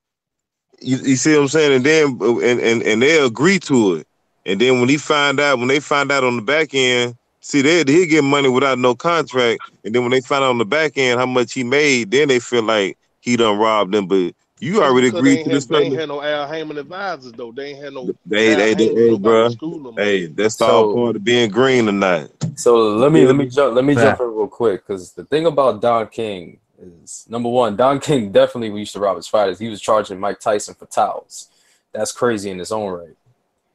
You see what I'm saying? And then and they agree to it. And then when they find out on the back end, see, he'll get money without no contract. And then when they find out on the back end how much he made, then they feel like he done robbed them. But you already agreed to this. They ain't had no Al Heyman advisors though. They ain't had no. Hey, bro. Hey, that's all part of being green tonight. So let me jump in real quick, because the thing about Don King is, number one, Don King definitely used to rob his fighters. He was charging Mike Tyson for towels. That's crazy in its own right.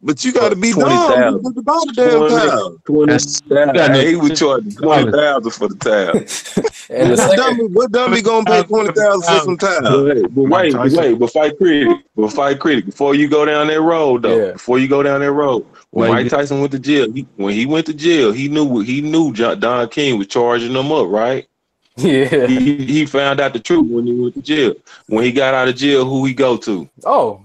But you got to be dumb. You buy the damn towel. 20,000. He would charge 20,000 for the towel. And what dummy gonna pay 20,000 for some towels? But fight critic. Before you go down that road, though. When Mike Tyson went to jail, when he went to jail, he knew Don King was charging them up, right? Yeah. He found out the truth when he went to jail. When he got out of jail, who he go to? Oh,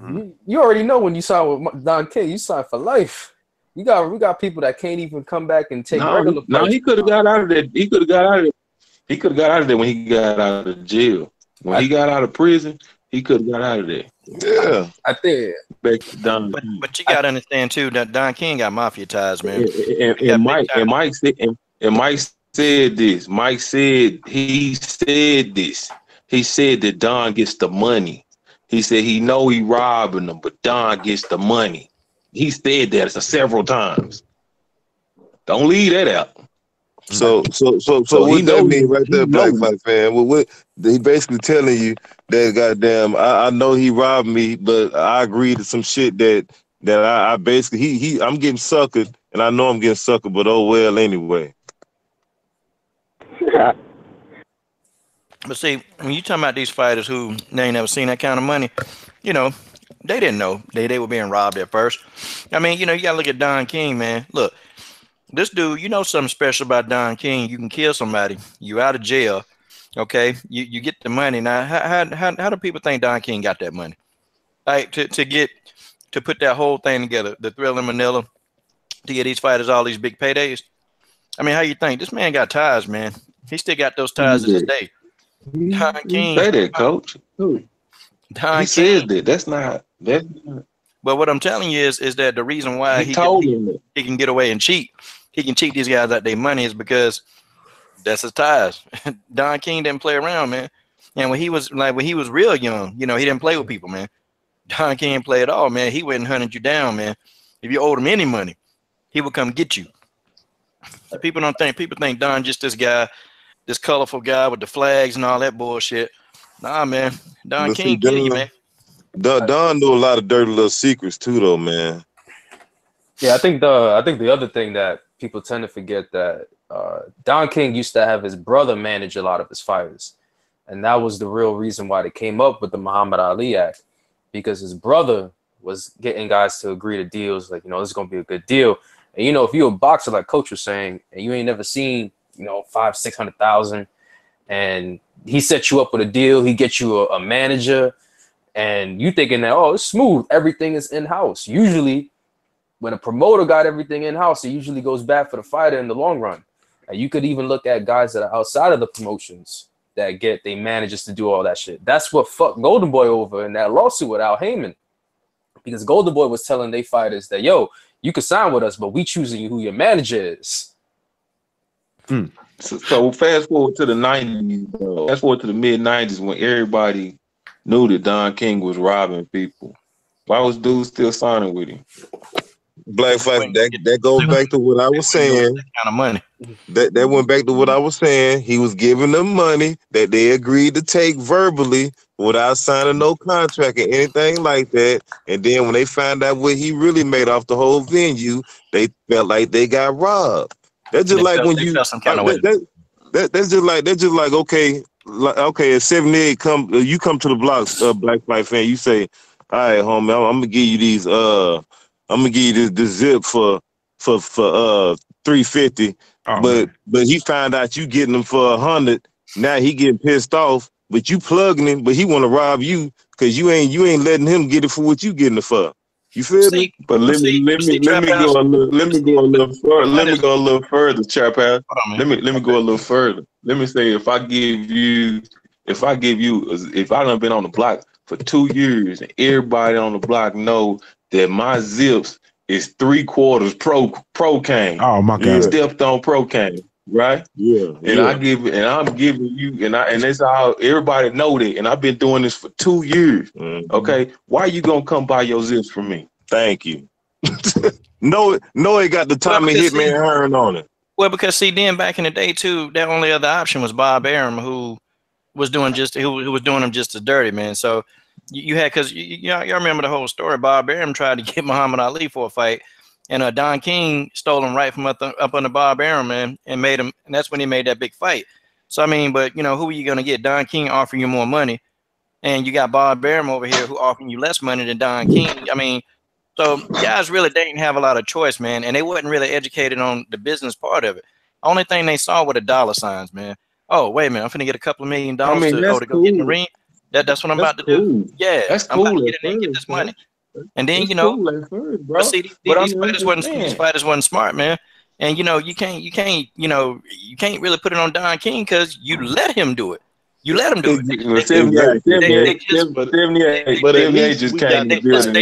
you already know when you sign with Don King, you sign for life. We got people that can't even come back and take regular fights. No, he could have got out of there. He could have got out of there when he got out of jail. When he got out of prison, he could have got out of there. Yeah, I think. Back to Don. But you got to understand too that Don King got mafia ties, man. And Mike said this. Mike said he said this. He said that Don gets the money. He said he know he robbing them, but Don gets the money. He said that several times. Don't leave that out. So So he what that know mean right he there, Black know. Fight fan? Well, what he basically telling you that goddamn, I know he robbed me, but I agreed to some shit that I basically I'm getting suckered, and I know I'm getting suckered, but oh well anyway. But see, when you talking about these fighters who they ain't never seen that kind of money, you know, they didn't know they were being robbed at first. I mean, you know, you gotta look at Don King, man. Look, this dude, you know something special about Don King. You can kill somebody. You out of jail. Okay. You get the money. Now, how do people think Don King got that money? Like to put that whole thing together, the Thrill in Manila, to get these fighters all these big paydays. I mean, how you think? This man got ties, man. He still got those ties to this day. Don King. Say that, coach. Don He says that. That's not. But what I'm telling you is that the reason why He told him that. he can get away and cheat, he can cheat these guys out their money is because that's his ties. Don King didn't play around, man. And when he was real young, you know, he didn't play with people, man. Don King didn't play at all, man. He went and hunted you down, man. If you owed him any money, he would come get you. So people think Don just this guy, this colorful guy with the flags and all that bullshit. Nah, man. Don King kill you, man. Don knew a lot of dirty little secrets too, though, man. Yeah, I think the other thing that people tend to forget that Don King used to have his brother manage a lot of his fighters, and that was the real reason why they came up with the Muhammad Ali Act, because his brother was getting guys to agree to deals like, you know, this is gonna be a good deal. And you know, if you're a boxer, like Coach was saying, and you ain't never seen, you know, 500,000-600,000, and he set you up with a deal, he gets you a manager, and you thinking that, oh, it's smooth, everything is in-house. Usually when a promoter got everything in-house, it usually goes bad for the fighter in the long run. And you could even look at guys that are outside of the promotions that get they managers to do all that shit. That's what fucked Golden Boy over in that lawsuit with Al Heyman, because Golden Boy was telling they fighters that, yo, you can sign with us, but we choosing who your manager is. So fast forward to the 90s, fast forward to the mid-90s when everybody knew that Don King was robbing people. Why was dude still signing with him? Black Fight, that goes back to what I was saying. That kind of money. That went back to what I was saying. He was giving them money that they agreed to take verbally without signing no contract or anything like that. And then when they found out what he really made off the whole venue, they felt like they got robbed. That's just like when you some kind of way. That's just like okay, at 78, you come to the blocks, Black Fight fan. You say, all right, homie, I'm gonna give you these. I'm gonna give you this zip for $350. But he found out you getting them for $100. Now he getting pissed off. But you plugging him, but he want to rob you because you ain't letting him get it for what you getting it for. You feel me? But let me go a little further, Trap House. Let me go a little further. Let me say if I done been on the block for 2 years and everybody on the block know that my zips is 3/4 procaine. Oh my God! Stepped on procaine, right? Yeah. And I'm giving you, and that's how everybody know that. And I've been doing this for 2 years. Mm-hmm. Okay, why you gonna come buy your zips from me? Thank you. No, it got the Tommy Hitman Hearn on it. Well, because see, then back in the day too, that only other option was Bob Arum, who was doing them just as dirty, man. So you had, because y'all remember the whole story. Bob Arum tried to get Muhammad Ali for a fight, and Don King stole him right from up under Bob Arum, man, and made him. And that's when he made that big fight. So I mean, but you know, who are you gonna get? Don King offering you more money, and you got Bob Arum over here who offering you less money than Don King. I mean, so guys really didn't have a lot of choice, man, and they wasn't really educated on the business part of it. Only thing they saw were the dollar signs, man. Oh, wait a minute, I'm finna get a couple $1 million to go get in the ring. That's what I'm about to do. Yeah, that's I'm about cool. to get in there and get this money. And then but see, these fighters wasn't smart, man. And you know, you can't really put it on Don King because you let him do it. You let him do it. 78 just came in the building.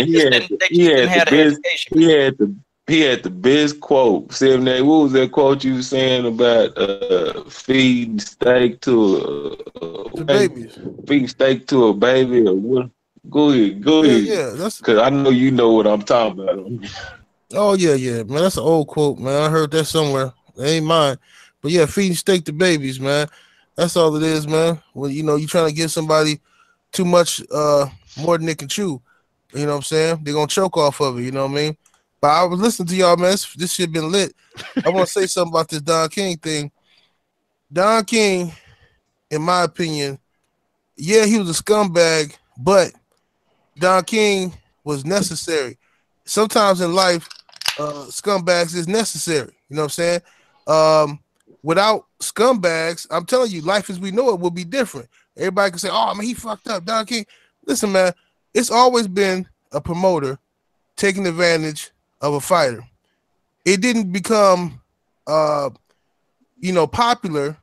He had the best quote. 78. What was that quote you were saying about feeding steak to a baby? Feeding steak to a baby or what? Go ahead. Yeah, because I know you know what I'm talking about. Oh yeah, man. That's an old quote, man. I heard that somewhere. It ain't mine. But yeah, feeding steak to babies, man. That's all it is, man. When you trying to give somebody too much more than they can chew. You know what I'm saying? They're gonna choke off of it, you know what I mean? But I was listening to y'all, man. This shit been lit. I want to say something about this Don King thing. Don King, in my opinion, yeah, he was a scumbag, but Don King was necessary. Sometimes in life, scumbags is necessary. You know what I'm saying? Without scumbags, I'm telling you, life as we know it will be different. Everybody can say, "Oh man, he fucked up." Don King. Listen, man, it's always been a promoter taking advantage of a fighter. It didn't become, popular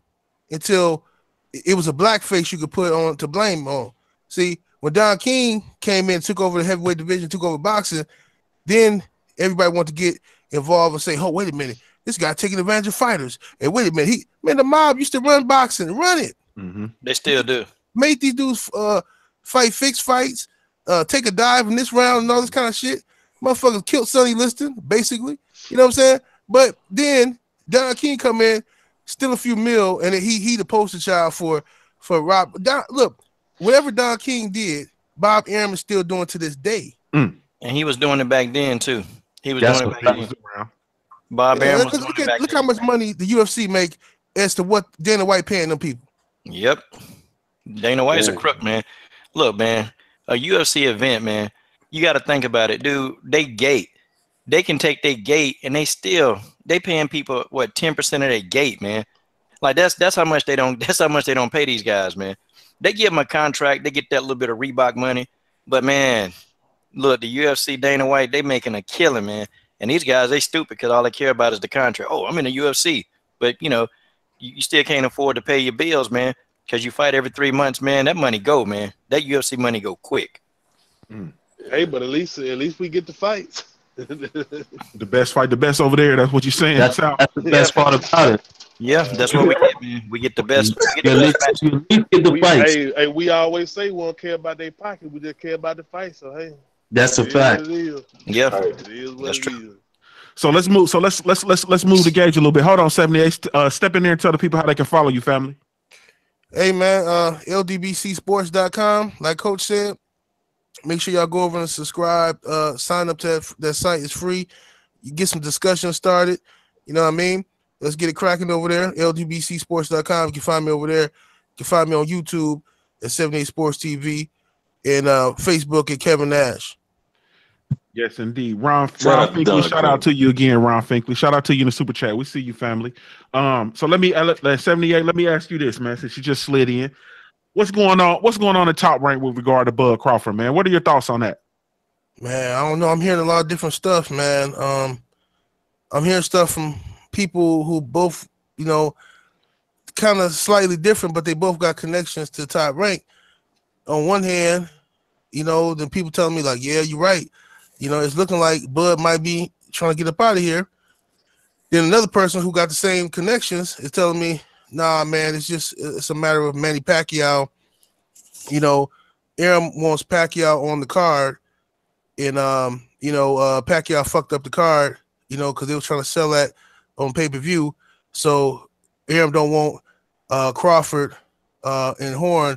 until it was a blackface you could put on to blame on. See, when Don King came in, took over the heavyweight division, took over boxing, then everybody wanted to get involved and say, "Oh, wait a minute, this guy taking advantage of fighters." And wait a minute, the mob used to run boxing, run it. Mm-hmm. They still do. Made these dudes fight fixed fights, take a dive in this round and all this kind of shit. Motherfuckers killed Sonny Liston, basically. You know what I'm saying? But then Don King come in, steal a few mil, and he the poster child for Rob. Look, whatever Don King did, Bob Arum is still doing to this day. And he was doing it back then too. He was doing it back then. Bob Arum was doing it back then. Look how much money the UFC make as to what Dana White paying them people. Yep. Dana White's a crook, man. Look, man, a UFC event, man, you got to think about it, dude. They can take their gate and they paying people what 10% of their gate, man. Like that's how much they don't pay these guys, man. They give them a contract, they get that little bit of Reebok money, but man, look, the UFC, Dana White, they making a killing, man. And these guys, they stupid because all they care about is the contract. Oh, I'm in the UFC, but you still can't afford to pay your bills, man, because you fight every 3 months, man. That money go, man. That UFC money go quick. Hey, but at least we get the fights. The best over there. That's what you're saying. That's the best part about it. Yeah, that's what we get, man. We get the best. Hey, we always say we don't care about their pocket. We just care about the fight. So hey, that's a fact. Yeah, it is what that's it true. is. So let's move. So let's move the gauge a little bit. Hold on, 78. Step in there and tell the people how they can follow you, family. Hey man, ldbcsports.com. Like Coach said, make sure y'all go over and subscribe. Sign up to that site. It's free. You get some discussion started. You know what I mean? Let's get it cracking over there. ldbcsports.com. You can find me over there. You can find me on YouTube at 78 Sports TV and Facebook at Kevin Nash. Yes, indeed. Ron Finkley, shout out to you again, Ron Finkley. Shout out to you in the super chat. We see you, family. So let me 78. Let me ask you this, man. Since you just slid in, what's going on? What's going on in Top Rank with regard to Bud Crawford, man? What are your thoughts on that? Man, I don't know. I'm hearing a lot of different stuff, man. I'm hearing stuff from people who both, kind of slightly different, but they both got connections to Top Rank. On one hand, then people telling me like, yeah, you're right. It's looking like Bud might be trying to get up out of here. Then another person who got the same connections is telling me, nah, man, it's a matter of Manny Pacquiao. Arum wants Pacquiao on the card, and Pacquiao fucked up the card, because they were trying to sell that on pay-per-view. So Arum don't want Crawford and Horn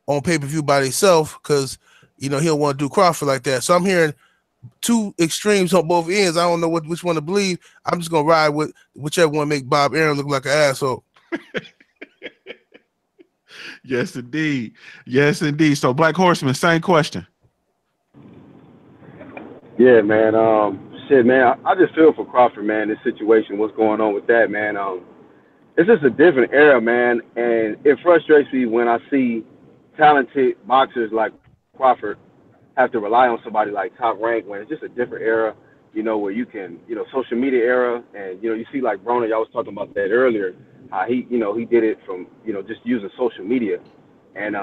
on pay-per-view by themselves because he don't want to do Crawford like that. So I'm hearing two extremes on both ends. I don't know which one to believe. I'm just gonna ride with whichever one make Bob Arum look like an asshole. Yes, indeed. Yes, indeed. So Black Horseman, same question. Yeah, man. Shit, man. I just feel for Crawford, man. This situation, what's going on with that, man? It's just a different era, man, and it frustrates me when I see talented boxers like Crawford have to rely on somebody like Top Rank when it's just a different era, where you can, social media era, and you see like Broner, y'all was talking about that earlier, how he did it from just using social media, and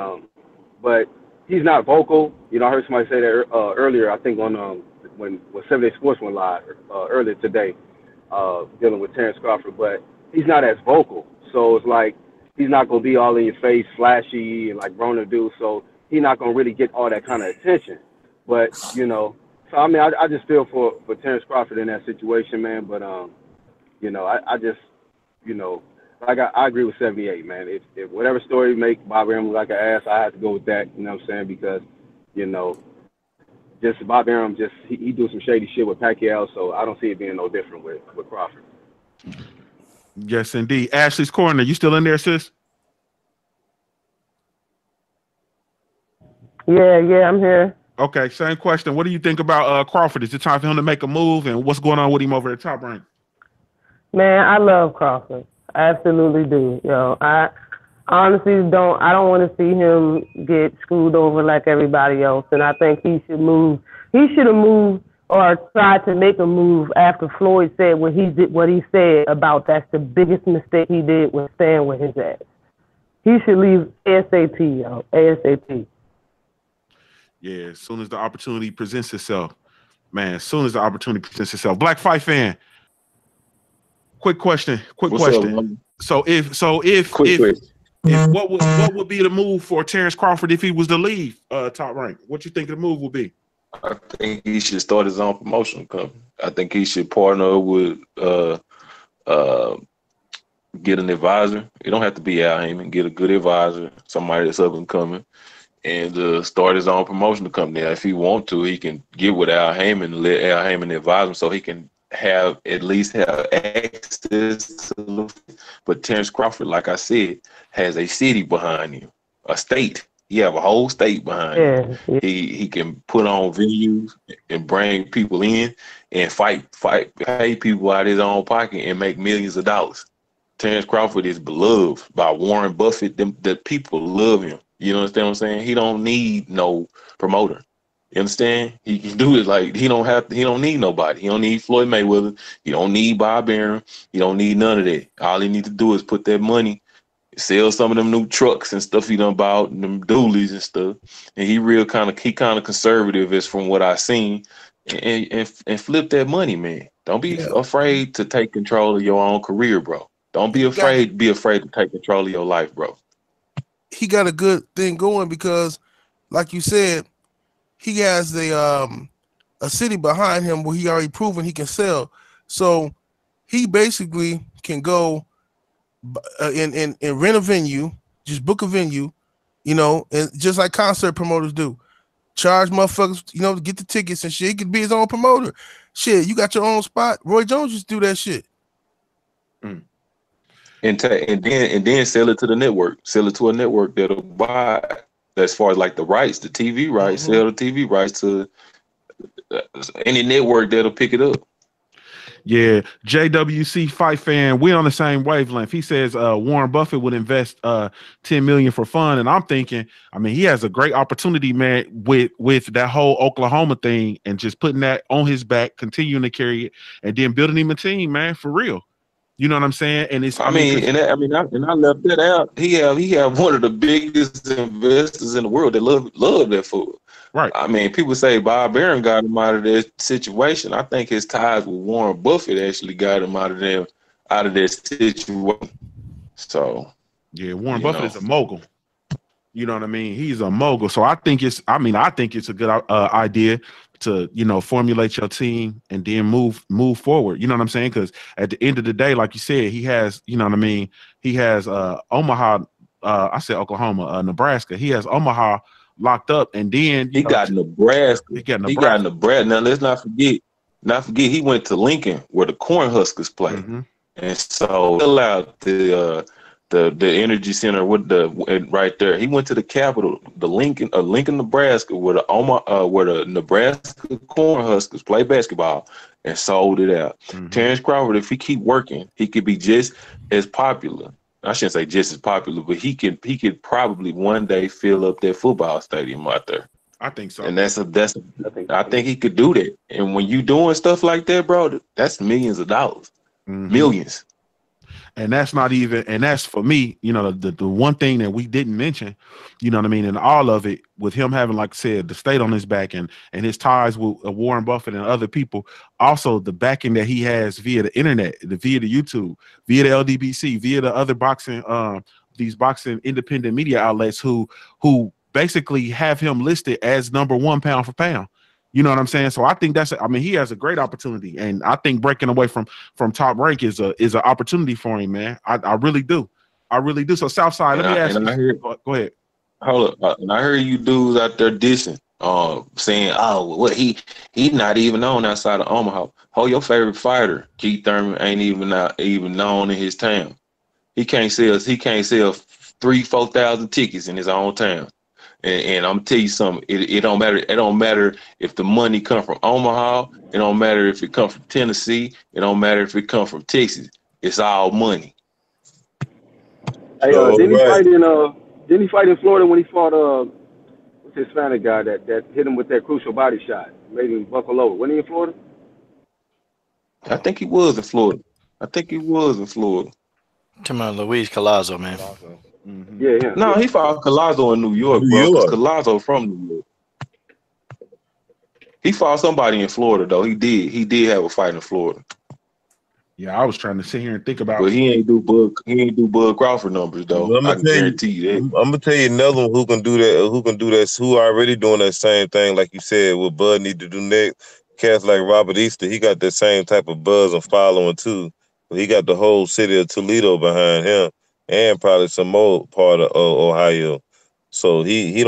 but he's not vocal. I heard somebody say that earlier. I think on when 7 Day Sports went live earlier today, dealing with Terence Crawford, but he's not as vocal. So it's like he's not gonna be all in your face, flashy, and like Broner do. So he's not gonna really get all that kind of attention. But so I mean, I just feel for Terence Crawford in that situation, man. But I just like I agree with 78, man. If whatever story make Bob Arum look like an ass, I have to go with that. You know what I'm saying? Because, you know, just Bob Arum, just he do some shady shit with Pacquiao, so I don't see it being no different with Crawford. Yes, indeed. Ashley's Corner, you still in there, sis? Yeah, I'm here. Okay, same question. What do you think about Crawford? Is it time for him to make a move, and what's going on with him over at Top Rank? Man, I love Crawford. I absolutely do. I honestly don't want to see him get screwed over like everybody else, and I think he should move. He should have moved or tried to make a move after Floyd said what he said about that's the biggest mistake he did was staying with his ass. He should leave ASAP, ASAP. Yeah, as soon as the opportunity presents itself, man. As soon as the opportunity presents itself, Black Fight fan. Quick question. What's up, So if what would be the move for Terence Crawford if he was to leave Top Rank? What you think the move would be? I think he should start his own promotion company. I think he should partner with get an advisor. It don't have to be Al Heyman. Get a good advisor, somebody that's up and coming, and start his own promotion company. If he want to, he can get with Al Heyman and let Al Heyman advise him so he can at least have access to. But Terence Crawford, like I said, has a city behind him, a state. He have a whole state behind him. He can put on venues and bring people in and pay people out of his own pocket and make millions of dollars. Terence Crawford is beloved by Warren Buffett. The people love him. You understand what I'm saying? He don't need no promoter. You understand? He can do it like he don't need nobody. He don't need Floyd Mayweather. He don't need Bob Arum. He don't need none of that. All he need to do is put that money, sell some of them new trucks and stuff he done bought, and them dualies and stuff. And he kind of conservative as from what I seen, and flip that money, man. Don't be afraid to take control of your own career, bro. Don't be afraid to take control of your life, bro. He got a good thing going because, like you said, he has a city behind him where he already proven he can sell. So he basically can go and rent a venue, just book a venue, and just like concert promoters do, charge motherfuckers, to get the tickets and shit. He could be his own promoter. Shit, you got your own spot. Roy Jones used to do that shit. And then sell it to the network. Sell it to a network that'll buy it. As far as like the rights, the TV rights, sell the TV rights to any network that'll pick it up. Yeah, JWC Fight fan, we on the same wavelength. He says Warren Buffett would invest $10 million for fun, and I'm thinking, he has a great opportunity, man, with that whole Oklahoma thing and just putting that on his back, continuing to carry it, and then building him a team, man, for real. You know what I'm saying? And it's I left that out. He have one of the biggest investors in the world that love that fool. Right. People say Bob Arum got him out of that situation. I think his ties with Warren Buffett actually got him out of that situation. So yeah, Warren Buffett is a mogul. You know what I mean? He's a mogul. So I think it's a good idea to, formulate your team and then move forward. You know what I'm saying? Because at the end of the day, like you said, he has, he has Omaha, I said Oklahoma, Nebraska. He has Omaha locked up, and then he got Nebraska. He got Nebraska. Now let's not forget he went to Lincoln where the Cornhuskers play. And so fill out the energy center right there. He went to the capital, Lincoln, Nebraska, where the Nebraska Cornhuskers play basketball, and sold it out. Terence Crawford, if he keep working, he could be just as popular. I shouldn't say just as popular, but he could probably one day fill up that football stadium out there. I think so. And I think he could do that. And when you doing stuff like that, bro, that's millions of dollars, millions. And that's not even, and that's for me, the one thing that we didn't mention, and all of it with him having, like I said, the state on his back and his ties with Warren Buffett and other people, also the backing that he has via the internet, via the YouTube, via the LDBC, via the other boxing, these boxing independent media outlets who basically have him listed as #1 pound for pound. You know what I'm saying? So I think he has a great opportunity, and I think breaking away from top rank is an opportunity for him, man. I really do. I really do. So Southside, let me ask you. Go ahead. Hold up, and I heard you dudes out there dissing, saying, "Oh, what he not even known outside of Omaha." Oh, your favorite fighter, Keith Thurman, ain't even known in his town. He can't sell 3,000-4,000 tickets in his own town. And I'm tell you something, it don't matter. It don't matter if the money come from Omaha. It don't matter if it come from Tennessee. It don't matter if it come from Texas. It's all money. Hey, didn't he fight in Florida when he fought what's his Hispanic guy that hit him with that crucial body shot, made him buckle over? Wasn't he in Florida? I think he was in Florida. To my Luis Collazo, man. Mm-hmm. Yeah. No, he fought Collazo in New York, bro. Because Collazo from New York. He fought somebody in Florida though. He did have a fight in Florida. Yeah, I was trying to sit here and think about. But he ain't do Bud Crawford numbers though. I can guarantee you that. I'm gonna tell you another one who can do that. Who already doing that same thing, like you said. What Bud need to do next? Cats like Robert Easter, he got that same type of buzz and following too. He got the whole city of Toledo behind him, and probably some more part of Ohio. So he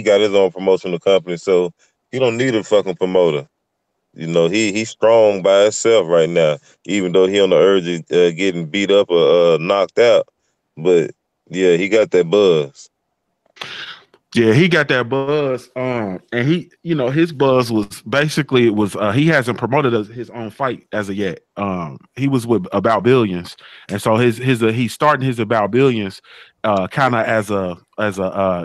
got his own promotional company, so he don't need a fucking promoter. You know, he's strong by himself right now, even though he on the urge of getting beat up or knocked out. But yeah, he got that buzz. Yeah, he got that buzz. And he, his buzz was basically he hasn't promoted his own fight as of yet. He was with About Billions, and so he's starting his About Billions kind of as a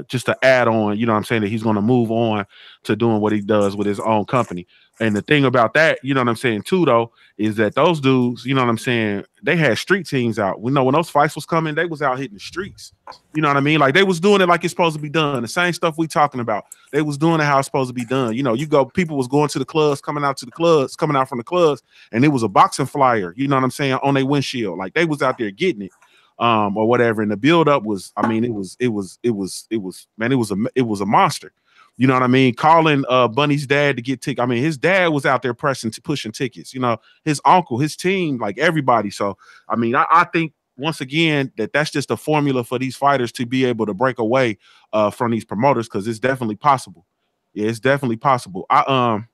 just to add on. You know what I'm saying, that he's going to move on to doing what he does with his own company. And the thing about that, you know what I'm saying, too, though, is that those dudes, you know what I'm saying, they had street teams out. We know when those fights was coming, they was out hitting the streets. You know what I mean? Like, they was doing it like it's supposed to be done. The same stuff we talking about. They was doing it how it's supposed to be done. You know, people was going to the clubs, coming out from the clubs, and it was a boxing flyer, you know what I'm saying, on their windshield. Like, they was out there getting it. Or whatever. And the build up was, I mean, it was a monster. You know what I mean? Calling Bunny's dad to get tickets. I mean, his dad was out there pushing tickets. You know, his uncle, his team, like everybody. So, I mean, I think once again that's just a formula for these fighters to be able to break away from these promoters, because it's definitely possible. Yeah, it's definitely possible. Let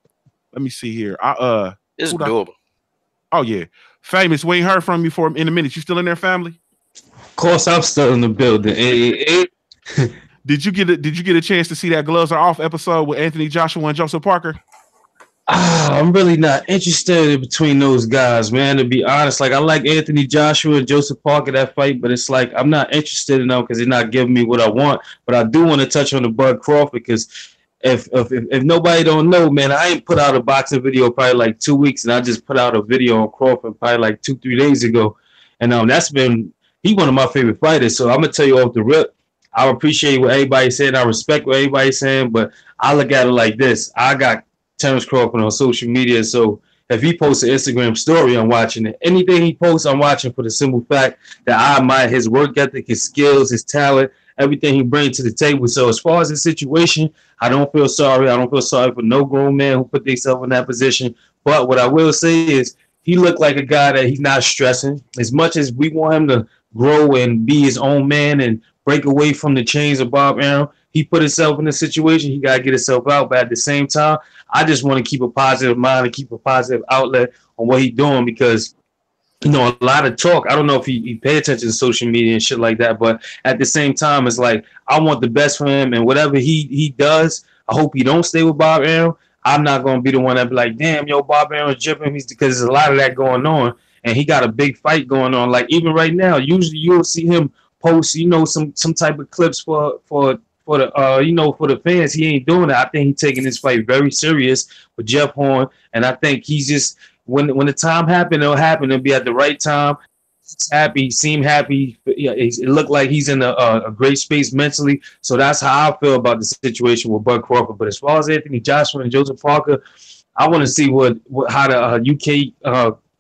me see here. It's doable. Oh yeah, Famous. We ain't heard from you in a minute. You still in there, family? Of course, I'm still in the building. Did you get a chance to see that Gloves Are Off episode with Anthony Joshua and Joseph Parker? I'm really not interested between those guys, man. To be honest, like I like Anthony Joshua and Joseph Parker, that fight, but it's like I'm not interested in them because they're not giving me what I want. But I do want to touch on the Bud Crawford, because if nobody don't know, man, I ain't put out a boxing video probably like 2 weeks, and I just put out a video on Crawford probably like 2-3 days ago, and he's one of my favorite fighters. So I'm gonna tell you off the rip, I appreciate what everybody's saying. I respect what everybody's saying, but I look at it like this. I got Terence Crawford on social media, so if he posts an Instagram story, I'm watching it. Anything he posts, I'm watching, for the simple fact that I admire his work ethic, his skills, his talent, everything he brings to the table. So as far as the situation, I don't feel sorry. I don't feel sorry for no grown man who put themselves in that position. But what I will say is he looked like a guy that he's not stressing. As much as we want him to grow and be his own man and break away from the chains of Bob Arum, he put himself in a situation. He got to get himself out. But at the same time, I just want to keep a positive mind and keep a positive outlet on what he's doing, because, a lot of talk. I don't know if he pay attention to social media and shit like that, but at the same time, it's like I want the best for him, and whatever he does, I hope he don't stay with Bob Arum. I'm not going to be the one that be like, damn, Bob Arum's jipping, because there's a lot of that going on, and he got a big fight going on. Like even right now, usually you'll see him post, some type of clips for the fans. He ain't doing it. I think he's taking this fight very serious with Jeff Horn, and I think he's just when the time happen, it'll happen. It'll be at the right time. He's happy, seem happy. Yeah, it looked like he's in a great space mentally. So that's how I feel about the situation with Bud Crawford. But as far as Anthony Joshua and Joseph Parker, I want to see how the UK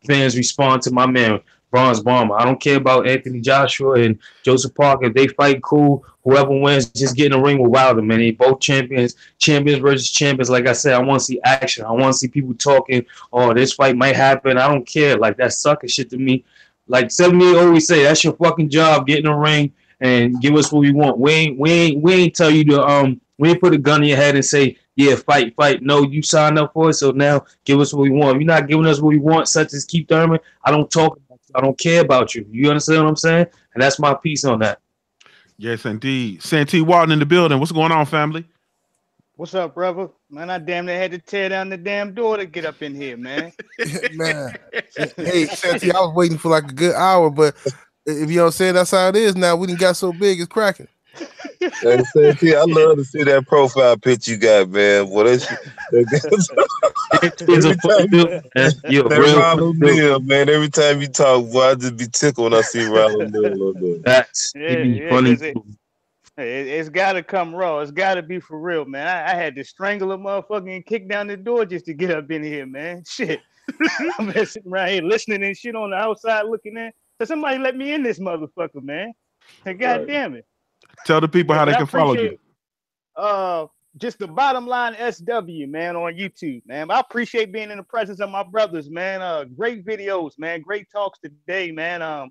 fans respond to my man bronze bomber. I don't care about Anthony Joshua and Joseph Parker. If they fight, cool. Whoever wins, just get in the ring with Wilder, man. They both champions versus champions. Like I said, I want to see action. I want to see people talking. Oh, this fight might happen. I don't care. Like, that sucker shit to me. Like 78 always say, that's your fucking job. Get in the ring and give us what we want. We ain't tell you to we ain't put a gun in your head and say, yeah, fight. No, you signed up for it, so now give us what we want. If you're not giving us what we want, such as Keith Thurman, I don't talk about you. I don't care about you. You understand what I'm saying? And that's my piece on that. Yes, indeed. Santee Walton in the building. What's going on, family? What's up, brother? Man, I damn near had to tear down the damn door to get up in here, man. Man. Hey, Santee, I was waiting for like a good hour, but if you don't say that's how it is now, we done got so big, it's cracking. Hey, Santee, I love to see that profile picture you got, man. What is Ronald Neal, man. Every time you talk, boy, I just be tickled when I see Ronald Neal. That's funny. It's got to come raw. It's got to be for real, man. I had to strangle a motherfucker and kick down the door just to get up in here, man. Shit. I'm sitting right here listening and shit on the outside looking in. So somebody let me in this motherfucker, man. Hey, God damn it. Tell the people how they can follow you. Just the bottom line SW, man, on YouTube, man. I appreciate being in the presence of my brothers, man. Great videos, man. Great talks today, man.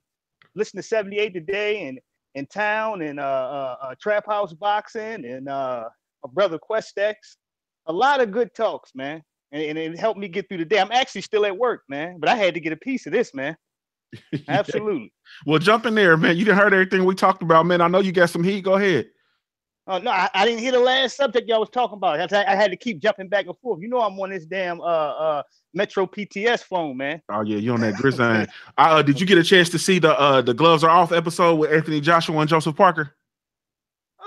Listen to 78 today and in town and Trap House Boxing and my brother Questex. A lot of good talks, man. And it helped me get through the day. I'm actually still at work, man, but I had to get a piece of this, man. Absolutely. Well, jump in there, man. You done heard everything we talked about, man. I know you got some heat. Go ahead. Oh, no, I didn't hear the last subject y'all was talking about. I had to keep jumping back and forth. You know I'm on this damn Metro PTS phone, man. Oh, yeah, you on that grizzly. Did you get a chance to see the Gloves Are Off episode with Anthony Joshua and Joseph Parker?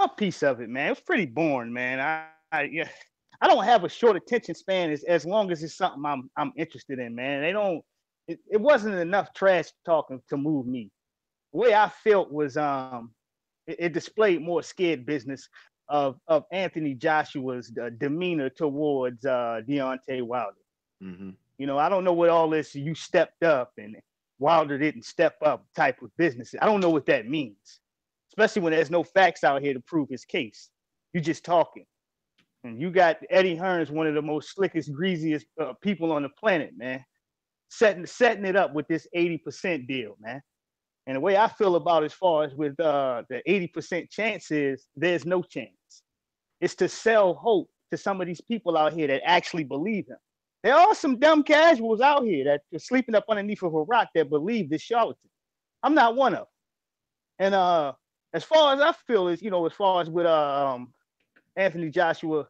A piece of it, man. It was pretty boring, man. I don't have a short attention span as long as it's something I'm interested in, man. It wasn't enough trash talking to move me. The way I felt was it displayed more scared business of Anthony Joshua's demeanor towards Deontay Wilder. Mm-hmm. You know, I don't know what all this you stepped up and Wilder didn't step up type of business. I don't know what that means, especially when there's no facts out here to prove his case. You're just talking. And you got Eddie Hearns, one of the most slickest, greasiest people on the planet, man, setting it up with this 80% deal, man. And the way I feel about as far as with the 80% chance is there's no chance. It's to sell hope to some of these people out here that actually believe him. There are some dumb casuals out here that are sleeping up underneath of a rock that believe this charlatan. I'm not one of them. And as far as I feel is, as far as with Anthony Joshua,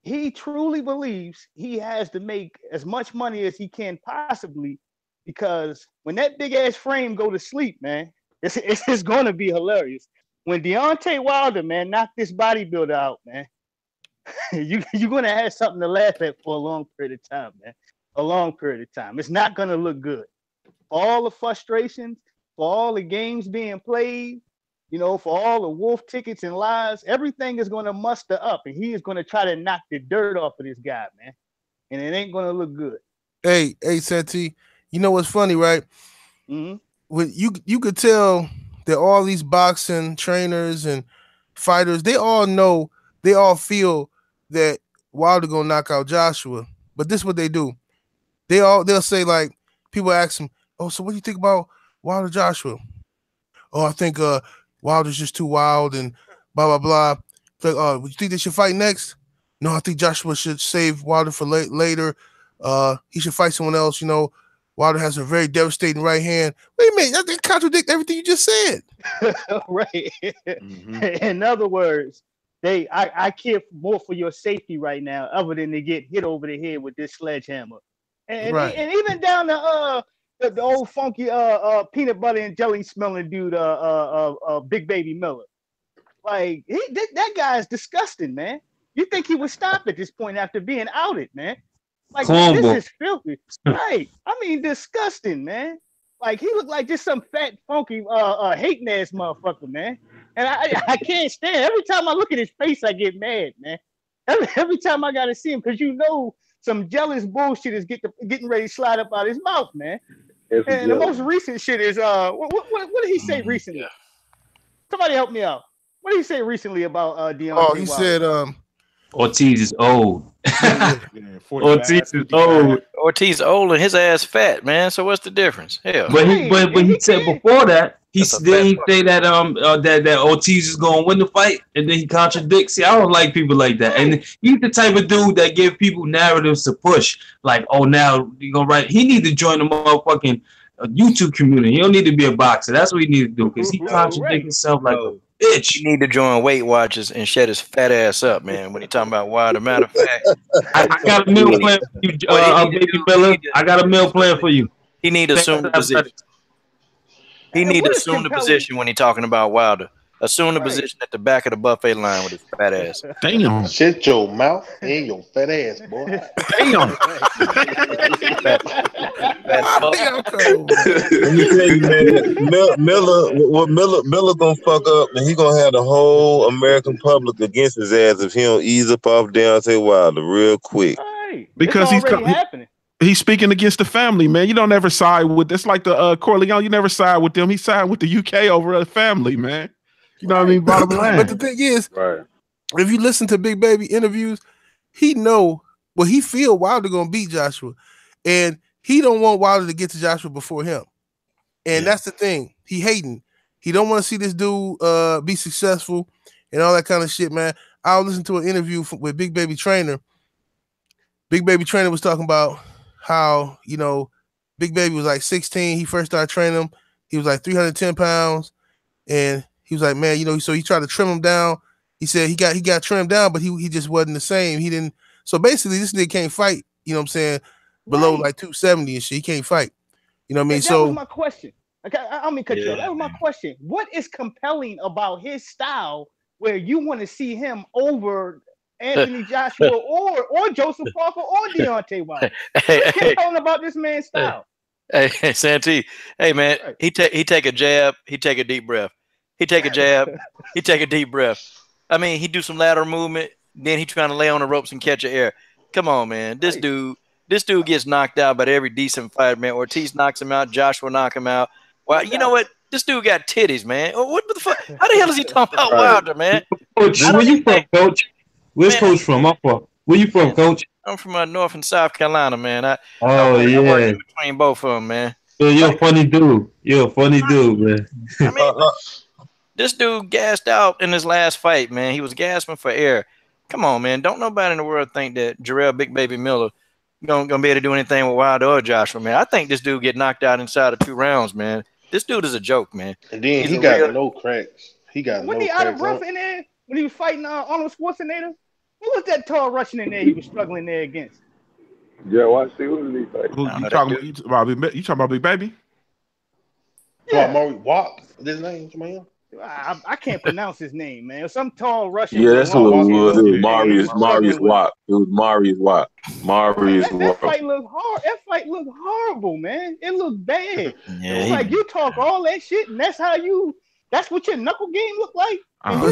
he truly believes he has to make as much money as he can possibly, because when that big ass frame go to sleep, man, it's going to be hilarious. When Deontay Wilder, man, knock this bodybuilder out, man, you're going to have something to laugh at for a long period of time, man. A long period of time. It's not going to look good. For all the frustrations, for all the games being played, for all the wolf tickets and lies, everything is going to muster up, and he is going to try to knock the dirt off of this guy, man. And it ain't going to look good. Hey, Santee, you know what's funny, right? Mm-hmm. When you could tell that all these boxing trainers and fighters, they all feel that Wilder gonna knock out Joshua. But this is what they do. They'll say, like, people ask them, oh, so what do you think about Wilder Joshua? Oh, I think Wilder's just too wild and blah, blah, blah. Like, oh, would you think they should fight next? No, I think Joshua should save Wilder for later. He should fight someone else. Wilder has a very devastating right hand. Wait a minute, that contradicts everything you just said. Right. Mm-hmm. In other words, I care more for your safety right now, other than to get hit over the head with this sledgehammer. And, right. and even down to the old funky peanut butter and jelly smelling dude, Big Baby Miller. Like that guy is disgusting, man. You think he would stop at this point after being outed, man? Like, this is filthy. Right. I mean, disgusting, man. Like, he looked like just some fat, funky, hating ass motherfucker, man. And I can't stand it. Every time I look at his face, I get mad, man. Every time I got to see him, because some jealous bullshit is getting ready to slide up out his mouth, man. And the most recent shit is what did he say recently? Somebody help me out. What did he say recently about Deontay Oh, he Wilder? said Ortiz is old. yeah, Ortiz is old. Ortiz old and his ass fat, man. So what's the difference? Hell, But he said before that he say that that Ortiz is gonna win the fight, and then he contradicts. See, I don't like people like that, and he's the type of dude that give people narratives to push. Like, oh, now you gonna write? He need to join the motherfucking YouTube community. He don't need to be a boxer. That's what he need to do because he contradicts himself like a bitch. He need to join Weight Watchers and shut his fat ass up, man. When he talking about Wilder. Matter of fact, I got a meal plan for you, baby Miller. I got a meal plan for you. He need to assume the position. He need to assume the position when he talking about Wilder. Assume the position at the back of the buffet line with his fat ass. Damn. Shut your mouth and your fat ass, boy. Damn. Let me tell you, man, Miller gonna fuck up, and he gonna have the whole American public against his ass if he don't ease up off Deontay Wilder real quick. Because he's speaking against the family, man. You don't ever side with. It's like the Corleone. You never side with them. He sided with the UK over the family, man. You know what I mean? Bottom line. But the thing is, if you listen to Big Baby interviews, he feel Wilder gonna beat Joshua, and he don't want Wilder to get to Joshua before him. And that's the thing. He hating. He don't want to see this dude be successful and all that kind of shit, man. I was listening to an interview with Big Baby Trainer. Big Baby Trainer was talking about how, Big Baby was like 16. He first started training him. He was like 310 pounds. And he was like, man, so he tried to trim him down. He said he got trimmed down, but he just wasn't the same. He didn't. So basically, this nigga can't fight, you know what I'm saying, below like 270 and shit. He can't fight. You know what I mean? That was my question. Okay, I mean, cut you off. That was my question. What is compelling about his style where you want to see him over Anthony Joshua or Joseph Crawford or Deontay Wilder? What's compelling about this man's style? Hey, Santee. Hey, man, he take a jab. He take a deep breath. He take a jab. He take a deep breath. I mean, he do some lateral movement. Then he trying to lay on the ropes and catch the air. Come on, man. This dude gets knocked out by every decent fighter, man. Ortiz knocks him out. Joshua knock him out. Well, you know what? This dude got titties, man. What the fuck? How the hell is he talking about Wilder, man? Coach, where you from, Coach? Where's Coach from? I'm from. Where you from, Coach? I'm from North and South Carolina, man. I work in between both of them, man. So you're a funny dude. You're a funny dude, man. I mean, this dude gassed out in his last fight, man. He was gasping for air. Come on, man. Don't nobody in the world think that Jarrell Big Baby Miller gonna be able to do anything with Wilder or Joshua, man. I think this dude get knocked out inside of 2 rounds, man. This dude is a joke, man. And then he got no cracks. He got when no he cracks. out of breath in there when he was fighting Arnold Schwarzenegger. Who was that tall Russian in there he was struggling there against? Yeah, watch see who did he fight? You talking about Big Baby? Yeah, Murray Watt. His name, man. I can't pronounce his name, man. Some tall Russian. Yeah, that's who it was. It was Marius Watt. It was Marius Watt. That fight looked hard. That fight looked horrible, man. It looked bad. Yeah, it was like you talk all that shit, and that's what your knuckle game looked like. And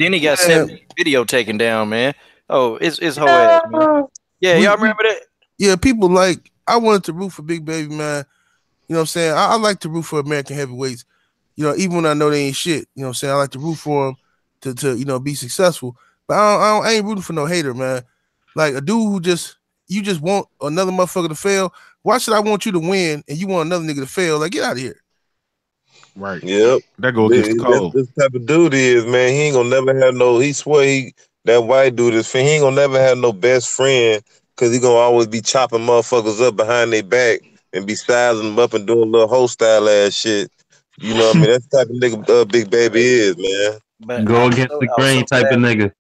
then he got sent video taken down, man. Oh, it's whole ass, man. Yeah, y'all remember that? Yeah, people I wanted to root for Big Baby, man. You know what I'm saying? I like to root for American heavyweights. Even when I know they ain't shit, you know what I'm saying? I like to root for them to be successful. But I ain't rooting for no hater, man. Like a dude who you just want another motherfucker to fail. Why should I want you to win and you want another nigga to fail? Like, get out of here. Right. Yep. That goes against the code. This type of dude is, man. He ain't gonna never have no. He swear that white dude is. He ain't gonna never have no best friend because he gonna always be chopping motherfuckers up behind their back and be styling them up and doing little whole style ass shit. You know what I mean? That's the type of nigga Big Baby is, man. But go against the grain type of nigga.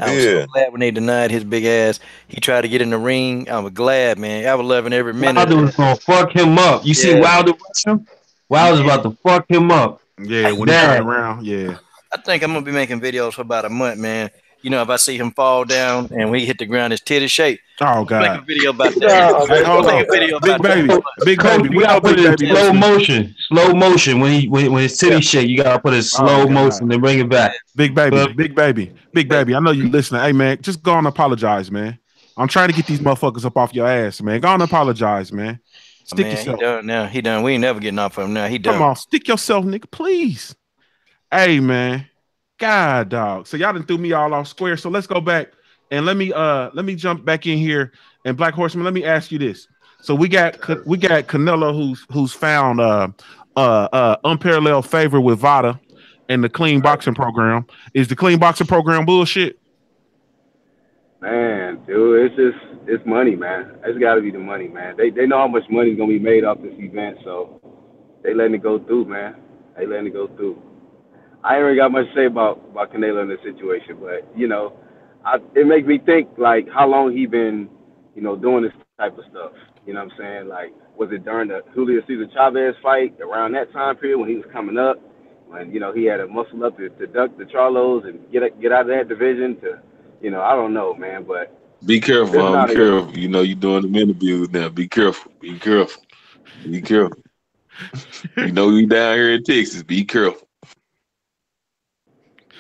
I was so glad when they denied his big ass. He tried to get in the ring. I was glad, man. I was loving every minute. Wilder was gonna fuck him up. You see Wilder rush him? Wilder's about to fuck him up. Yeah, when he turned around, yeah. I think I'm gonna be making videos for about a month, man. If I see him fall down and we hit the ground, his titty shake. Oh God! Make a video about that. Hey, hold on. Big Baby. We gotta put it in slow motion. When his titty shake, you gotta put it in slow motion and bring it back. Big Baby. I know you listening. Hey man, just go on and apologize, man. I'm trying to get these motherfuckers up off your ass, man. Go on and apologize, man. Stick Man, he yourself. done now. He done. We ain't never getting off of him now. He done. Come on, stick yourself, nigga, please. Hey, man. God, dog. So y'all done threw me all off square. So let's go back and let me jump back in here. And Black Horseman, let me ask you this. So we got Canelo who's found unparalleled favor with Vada and the clean boxing program. Is the clean boxing program bullshit? Man, dude, it's money, man. It's got to be the money, man. They know how much money's gonna be made off this event, so they letting it go through, man. They letting it go through. I ain't really got much to say about Canelo in this situation, but it makes me think like how long he been, doing this type of stuff. You know what I'm saying? Like, was it during the Julio Cesar Chavez fight around that time period when he was coming up, when he had to muscle up to duck the Charlos and get out of that division to. I don't know, man, but be careful. Be careful. You're doing the interviews now. Be careful. Be careful. Be careful. We down here in Texas. Be careful.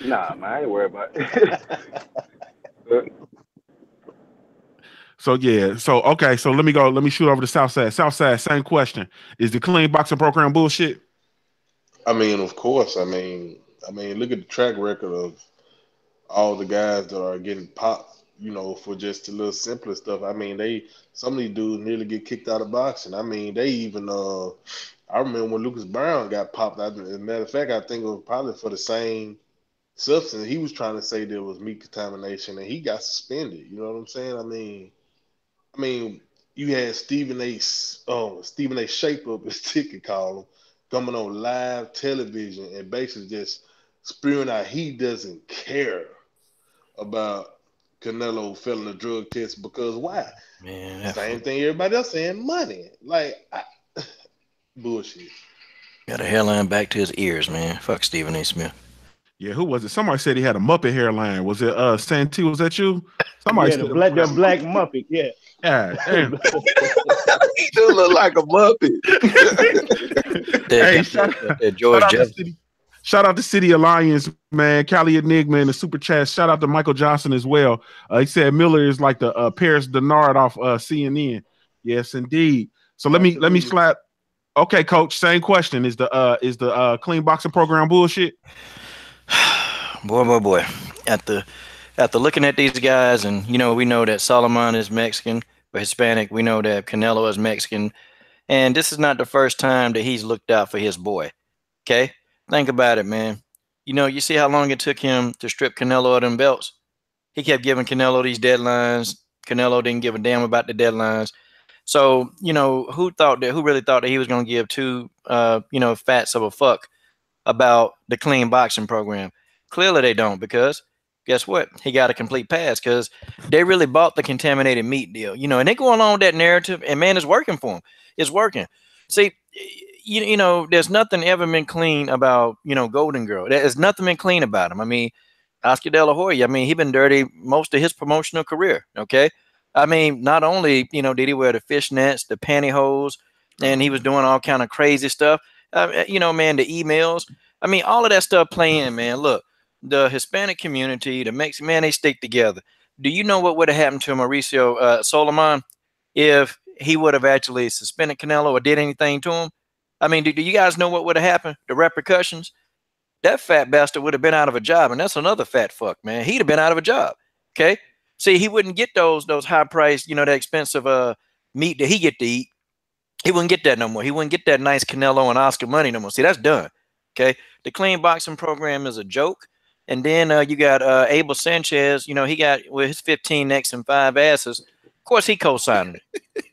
Nah, man, I ain't worried about it. So okay. So let me shoot over to Southside. Southside, same question. Is the clean boxing program bullshit? I mean, of course. I mean, look at the track record of all the guys that are getting popped, for just a little simpler stuff. I mean, some of these dudes nearly get kicked out of boxing. I mean, they even I remember when Lucas Brown got popped. As a matter of fact, I think it was probably for the same substance. He was trying to say there was meat contamination, and he got suspended. You know what I'm saying? I mean, you had Stephen A. Shape Up his ticket column coming on live television and basically just spewing out he doesn't care about Canelo failing a drug test because why? Man, same thing everybody else saying, money. Like, bullshit. Got a hairline back to his ears, man. Fuck Stephen A. Smith. Yeah, who was it? Somebody said he had a Muppet hairline. Was it Santee? Was that you? Somebody said the black Muppet. Yeah. Yeah, damn. He do look like a Muppet. Hey, Shout out to City Alliance, man. Cali Enigma in the super chat. Shout out to Michael Johnson as well. He said Miller is like the Paris Denard off CNN. Yes, indeed. So let me slap. Okay, Coach. Same question. Is the clean boxing program bullshit? Boy. After looking at these guys, and we know that Solomon is Mexican or Hispanic. We know that Canelo is Mexican, and this is not the first time that he's looked out for his boy. Okay. Think about it, man. You see how long it took him to strip Canelo of them belts? He kept giving Canelo these deadlines. Canelo didn't give a damn about the deadlines. So, who really thought that he was going to give two, fats of a fuck about the clean boxing program? Clearly they don't, because guess what? He got a complete pass because they really bought the contaminated meat deal, and they go along with that narrative, and man, it's working for them. It's working. See, there's nothing ever been clean about, Golden Girl. There's nothing been clean about him. I mean, Oscar De La Hoya, he been dirty most of his promotional career. Okay. I mean, not only, did he wear the fishnets, the pantyhose, and he was doing all kind of crazy stuff. Man, the emails. I mean, all of that stuff playing, man. Look, the Hispanic community, the Mexican, man, they stick together. Do you know what would have happened to Mauricio Solomon if he would have actually suspended Canelo or did anything to him? I mean, do you guys know what would have happened? The repercussions? That fat bastard would have been out of a job, and that's another fat fuck, man. He'd have been out of a job. Okay? See, he wouldn't get those high priced, that expensive meat that he get to eat. He wouldn't get that no more. He wouldn't get that nice Canelo and Oscar money no more. See, that's done. Okay? The clean boxing program is a joke. And then you got Abel Sanchez, he got with his 15 necks and 5 asses. Of course, he co-signed it.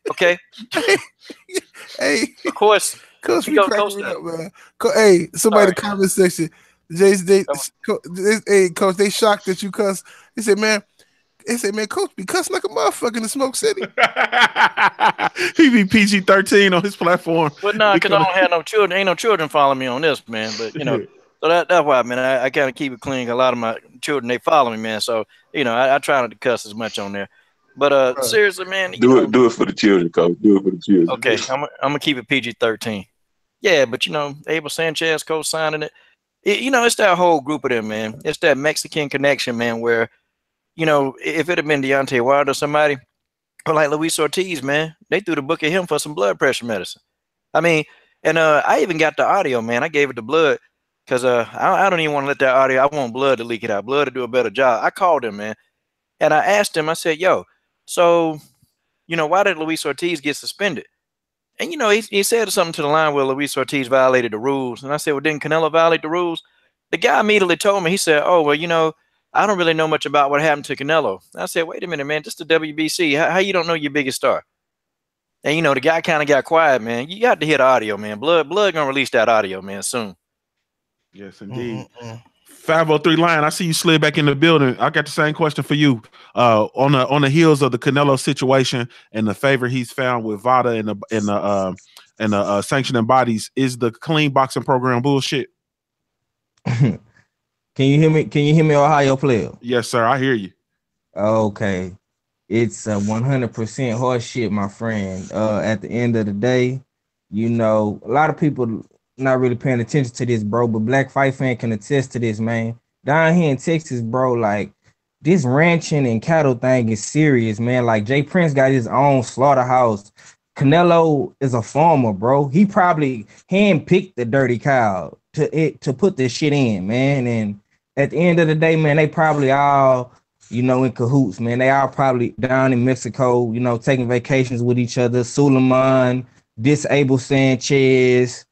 Okay? Hey. Of course. Coach, we cracking up, man. Hey, somebody in the comment section, hey, Coach, they shocked that you cuss. They said, man, Coach be cussing like a motherfucker in the Smoke City. He be PG-13 on his platform. But no, because I don't have no children. Ain't no children following me on this, man. But, so that's why, man, I kind of keep it clean. A lot of my children, they follow me, man. So, I try not to cuss as much on there. But seriously, man. Do it for the children, Coach. Do it for the children. Okay, I'm going to keep it PG-13. Yeah, but, Abel Sanchez co-signing it. It's that whole group of them, man. It's that Mexican connection, man, where, if it had been Deontay Wilder or somebody, Or like Luis Ortiz, man, they threw the book at him for some blood pressure medicine. I mean, and I even got the audio, man. I gave it to Blood because I don't even want to let that audio. I want Blood to leak it out. Blood to do a better job. I called him, man, and I asked him. I said, "Yo, so why did Luis Ortiz get suspended?" And he said something to the line where Luis Ortiz violated the rules. And I said, "Well, didn't Canelo violate the rules?" The guy immediately told me. He said, "Oh, well, I don't really know much about what happened to Canelo." And I said, "Wait a minute, man. This is the WBC. How you don't know your biggest star?" And the guy kind of got quiet, man. You got to hear the audio, man. Blood gonna release that audio, man, soon. Yes, indeed. 503 Lion, I see you slid back in the building. I got the same question for you. On the heels of the Canelo situation and the favor he's found with VADA and the sanctioning bodies, is the clean boxing program bullshit? Can you hear me? Can you hear me, Ohio player? Yes, sir. I hear you. Okay. It's 100% horse shit, my friend. At the end of the day, a lot of people not really paying attention to this, bro, but Black Fight Fan can attest to this, man. Down here in Texas, bro, like, this ranching and cattle thing is serious, man. Like, Jay Prince got his own slaughterhouse. Canelo is a farmer, bro. He probably handpicked the dirty cow to put this shit in, man. And at the end of the day, man, they probably all in cahoots, man. They all probably down in Mexico, taking vacations with each other. Suleiman, Disabled Sanchez,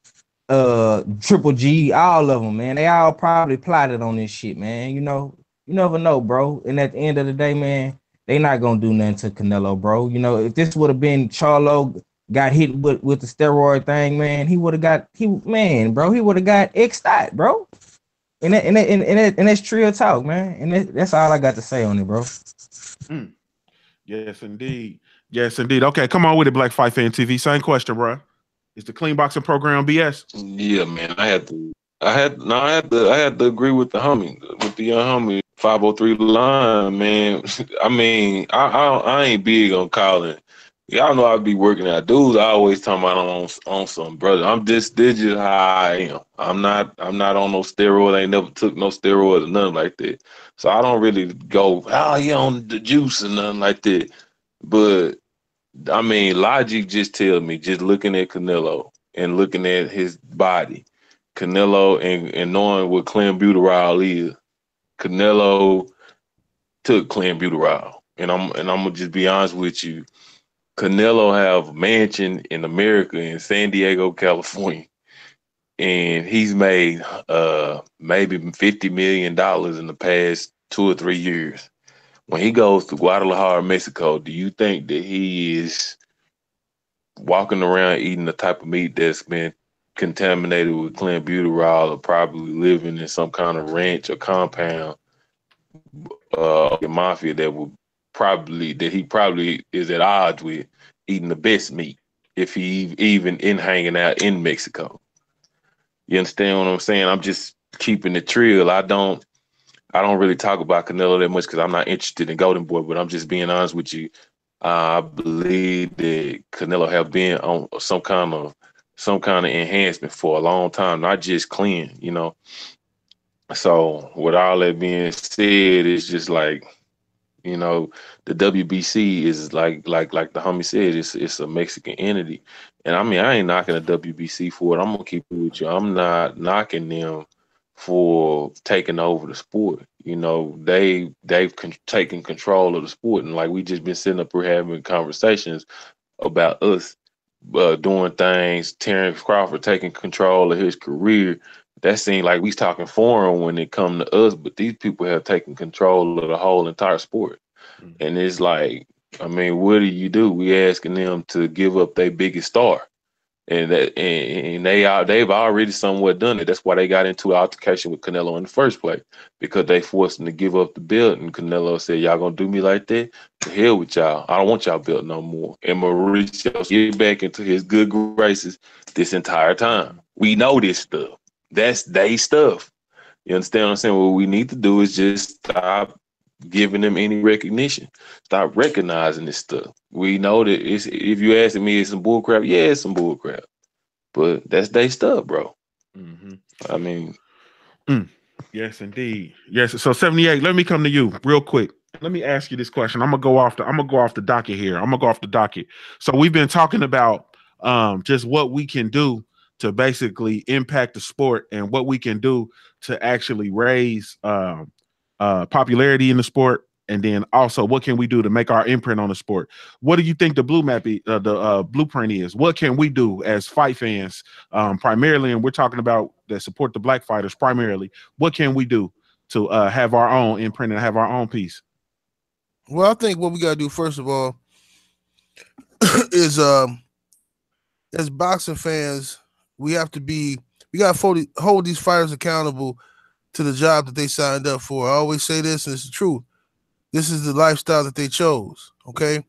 Triple G, all of them, man. They all probably plotted on this shit, man. You never know, bro. And at the end of the day, man, they not gonna do nothing to Canelo, bro. If this would have been Charlo got hit with the steroid thing, man, he would have got he would have got X'd out, bro. And that's trio talk, man. And that's all I got to say on it, bro. Yes, indeed. Yes, indeed. Okay, come on with it, Black Fight Fan TV. Same question, bro. Is the clean boxing program BS? Yeah, man. I had to agree with the young homie 503 Line, man. I mean, I ain't big on calling. Y'all know I be working out. Dudes always talking about I'm on some, brother. This is how I am. I'm not on no steroid. I ain't never took no steroids or nothing like that. So I don't really go, you on the juice or nothing like that. But I mean, logic just tells me, just looking at Canelo and looking at his body, Canelo and knowing what clenbuterol is, Canelo took clenbuterol. And I'm gonna just be honest with you. Canelo have a mansion in America in San Diego, California, and he's made maybe $50 million in the past 2 or 3 years. When he goes to Guadalajara, Mexico, do you think that he is walking around eating the type of meat that's been contaminated with clenbuterol, or probably living in some kind of ranch or compound mafia that he probably is at odds with eating the best meat if he even in hanging out in Mexico? You understand what I'm saying? I'm just keeping it real. I don't really talk about Canelo that much because I'm not interested in Golden Boy, but I'm just being honest with you. I believe that Canelo have been on some kind of enhancement for a long time, not just clean, So with all that being said, it's just like, the WBC is like the homie said, it's a Mexican entity. And I mean, I ain't knocking the WBC for it. I'm gonna keep it with you. I'm not knocking them for taking over the sport. They've taken control of the sport, and like we just been sitting up here having conversations about us doing things. Terence Crawford taking control of his career. That seemed like we talking foreign when it come to us, but these people have taken control of the whole entire sport. And it's like, I mean, what do? We asking them to give up their biggest star. And they've already somewhat done it. That's why they got into an altercation with Canelo in the first place, because they forced him to give up the belt. And Canelo said, "Y'all gonna do me like that? To hell with y'all. I don't want y'all belt no more." And Mauricio get back into his good graces this entire time. We know this stuff. That's they stuff. You understand what I'm saying? What we need to do is just stop giving them any recognition. Stop recognizing this stuff. We know that if you asking me, it's some bullcrap. Yeah, it's some bullcrap. But that's they stuff, bro. Mm-hmm. I mean, yes, indeed. Yes. So 78. Let me come to you real quick. let me ask you this question. I'm gonna go off the docket here. I'm gonna go off the docket. So we've been talking about just what we can do to basically impact the sport and what we can do to actually raise popularity in the sport, and then also what can we do to make our imprint on the sport. What do you think the blueprint is? What can we do as fight fans primarily, and we're talking about that support the black fighters primarily? What can we do to have our own imprint and have our own piece? Well, I think what we gotta do first of all is as boxing fans, we gotta hold these fighters accountable to the job that they signed up for. I always say this, and it's the truth. This is the lifestyle that they chose. Okay,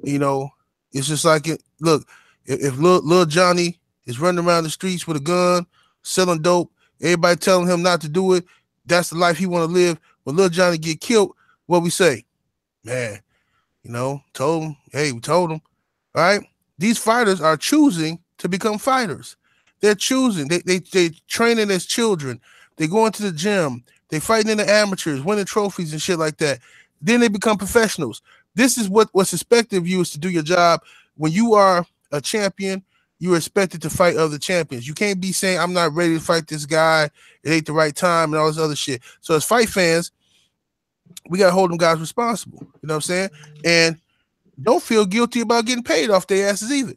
you know, it's just like it. Look, if Lil Johnny is running around the streets with a gun, selling dope, everybody telling him not to do it, that's the life he want to live. When Lil Johnny get killed, what we say? Man, you know, told him. Hey, we told him. All right, these fighters are choosing to become fighters. They're choosing. They training as children. They go into the gym. They fighting in the amateurs, winning trophies and shit like that. Then they become professionals. This is what's expected of you, is to do your job. When you are a champion, you're expected to fight other champions. You can't be saying, I'm not ready to fight this guy. It ain't the right time and all this other shit. So as fight fans, we got to hold them guys responsible. You know what I'm saying? And don't feel guilty about getting paid off their asses either.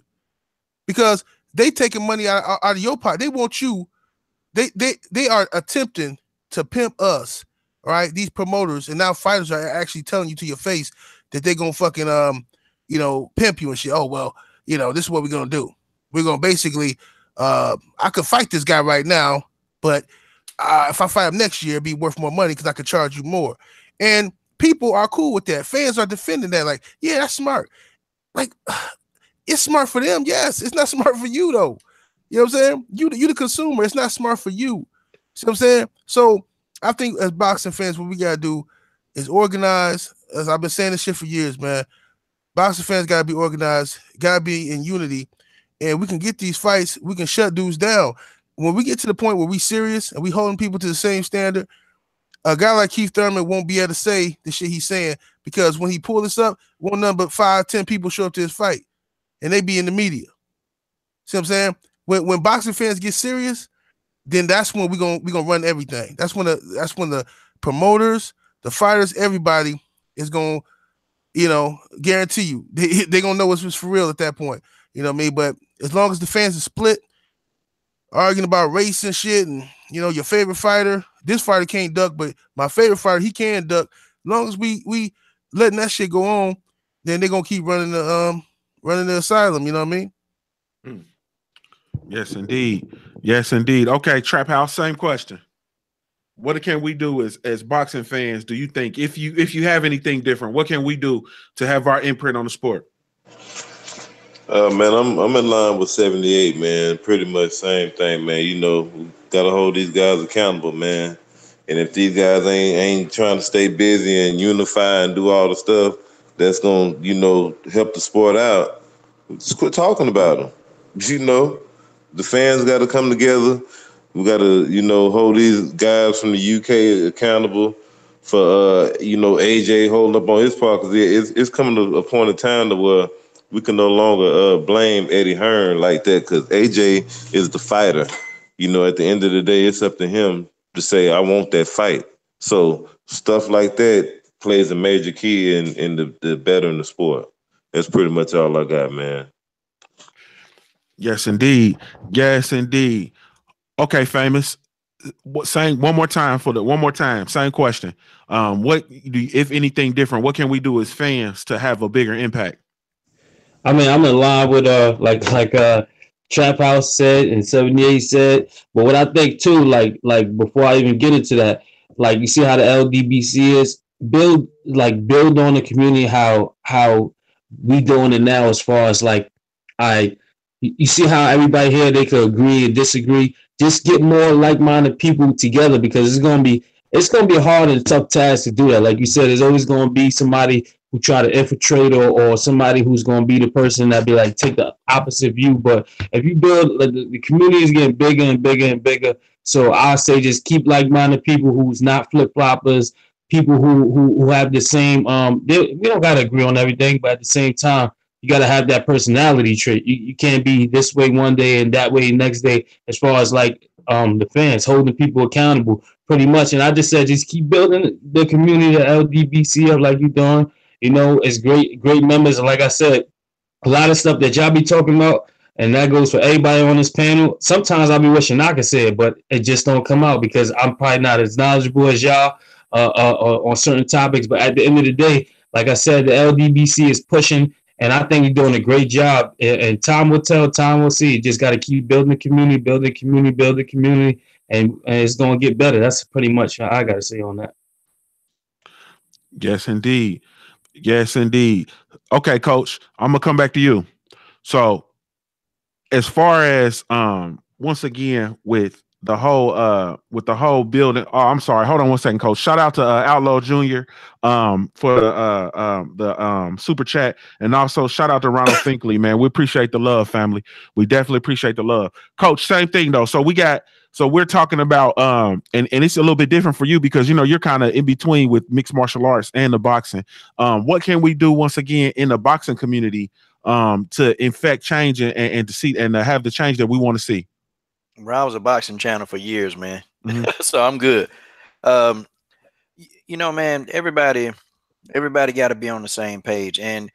Because they taking money out of your pocket. They want you. They are attempting to pimp us. All right, these promoters and now fighters are actually telling you to your face that they're gonna fucking pimp you and shit. Oh well, this is what we're gonna do. We're gonna basically I could fight this guy right now, but if I fight him next year, it'd be worth more money because I could charge you more. And people are cool with that. Fans are defending that, like, yeah, that's smart. Like, it's smart for them, yes. It's not smart for you though. You know what I'm saying? You the consumer. It's not smart for you. See what I'm saying? So I think as boxing fans, what we gotta do is organize. As I've been saying this shit for years, man. Boxing fans gotta be organized, gotta be in unity, and we can get these fights. We can shut dudes down. When we get to the point where we serious and we holding people to the same standard, a guy like Keith Thurman won't be able to say the shit he's saying, because when he pull this up, won't nothing but 5-10 people show up to his fight, and they be in the media. See what I'm saying? When boxing fans get serious, then that's when we gonna run everything. That's when the promoters, the fighters, everybody is gonna, guarantee you they gonna know it's for real at that point. You know what I mean? But as long as the fans are split, arguing about race and shit, and your favorite fighter, this fighter can't duck, but my favorite fighter, he can duck. As long as we letting that shit go on, then they're gonna keep running the asylum. You know what I mean? Yes, indeed. Yes, indeed. Okay, Trap House, same question. What can we do as boxing fans? Do you think, if you have anything different, what can we do to have our imprint on the sport? Man, I'm in line with 78, man. Pretty much same thing, man. We gotta hold these guys accountable, man. And if these guys ain't trying to stay busy and unify and do all the stuff that's gonna, help the sport out, just quit talking about them. The fans got to come together. We got to, hold these guys from the UK accountable for, AJ holding up on his part, because it's coming to a point in time to where we can no longer blame Eddie Hearn like that, because AJ is the fighter. At the end of the day, it's up to him to say, I want that fight. So stuff like that plays a major key in the bettering the sport. That's pretty much all I got, man. Yes, indeed. Yes, indeed. Okay, Famous. One more time. Same question. What do, if anything different, what can we do as fans to have a bigger impact? I mean, I'm in line with like Trap House said and 78 said, but what I think too, like before I even get into that, like you see how the LDBC is, build on the community, how we doing it now, as far as like you see how everybody here, they could agree and disagree. Just get more like-minded people together, because it's gonna be a hard and tough task to do that. Like you said, there's always gonna be somebody who try to infiltrate, or somebody who's gonna be the person that be like take the opposite view. But if you build, like, the community is getting bigger and bigger and bigger. So I say just keep like-minded people who's not flip-floppers. people who have the same we don't gotta agree on everything, but at the same time, you gotta have that personality trait. You can't be this way one day and that way next day, as far as like the fans holding people accountable pretty much. And I just said just keep building the community of LDBC up like you're doing. You know, it's great members, and like I said, a lot of stuff that y'all be talking about, and that goes for everybody on this panel. Sometimes I'll be wishing I could say it, but it just don't come out because I'm probably not as knowledgeable as y'all on certain topics. But at the end of the day, like I said, the LDBC is pushing, and I think you're doing a great job. And time will tell, time will see. You just got to keep building the community, and it's going to get better. That's pretty much all I got to say on that. Yes, indeed. Yes, indeed. Okay, Coach, I'm gonna come back to you. So, as far as once again with the whole building. Oh, I'm sorry. Hold on one second, Coach. Shout out to Outlaw Jr. For the super chat, and also shout out to Ronald Finkley, man. We appreciate the love, family. We definitely appreciate the love, Coach. Same thing though. So we're talking about and it's a little bit different for you because you're kind of in between with mixed martial arts and the boxing. What can we do once again in the boxing community to infect change and to see and to have the change that we want to see? I was a boxing channel for years, man. Mm-hmm. So I'm good. Man, everybody got to be on the same page. And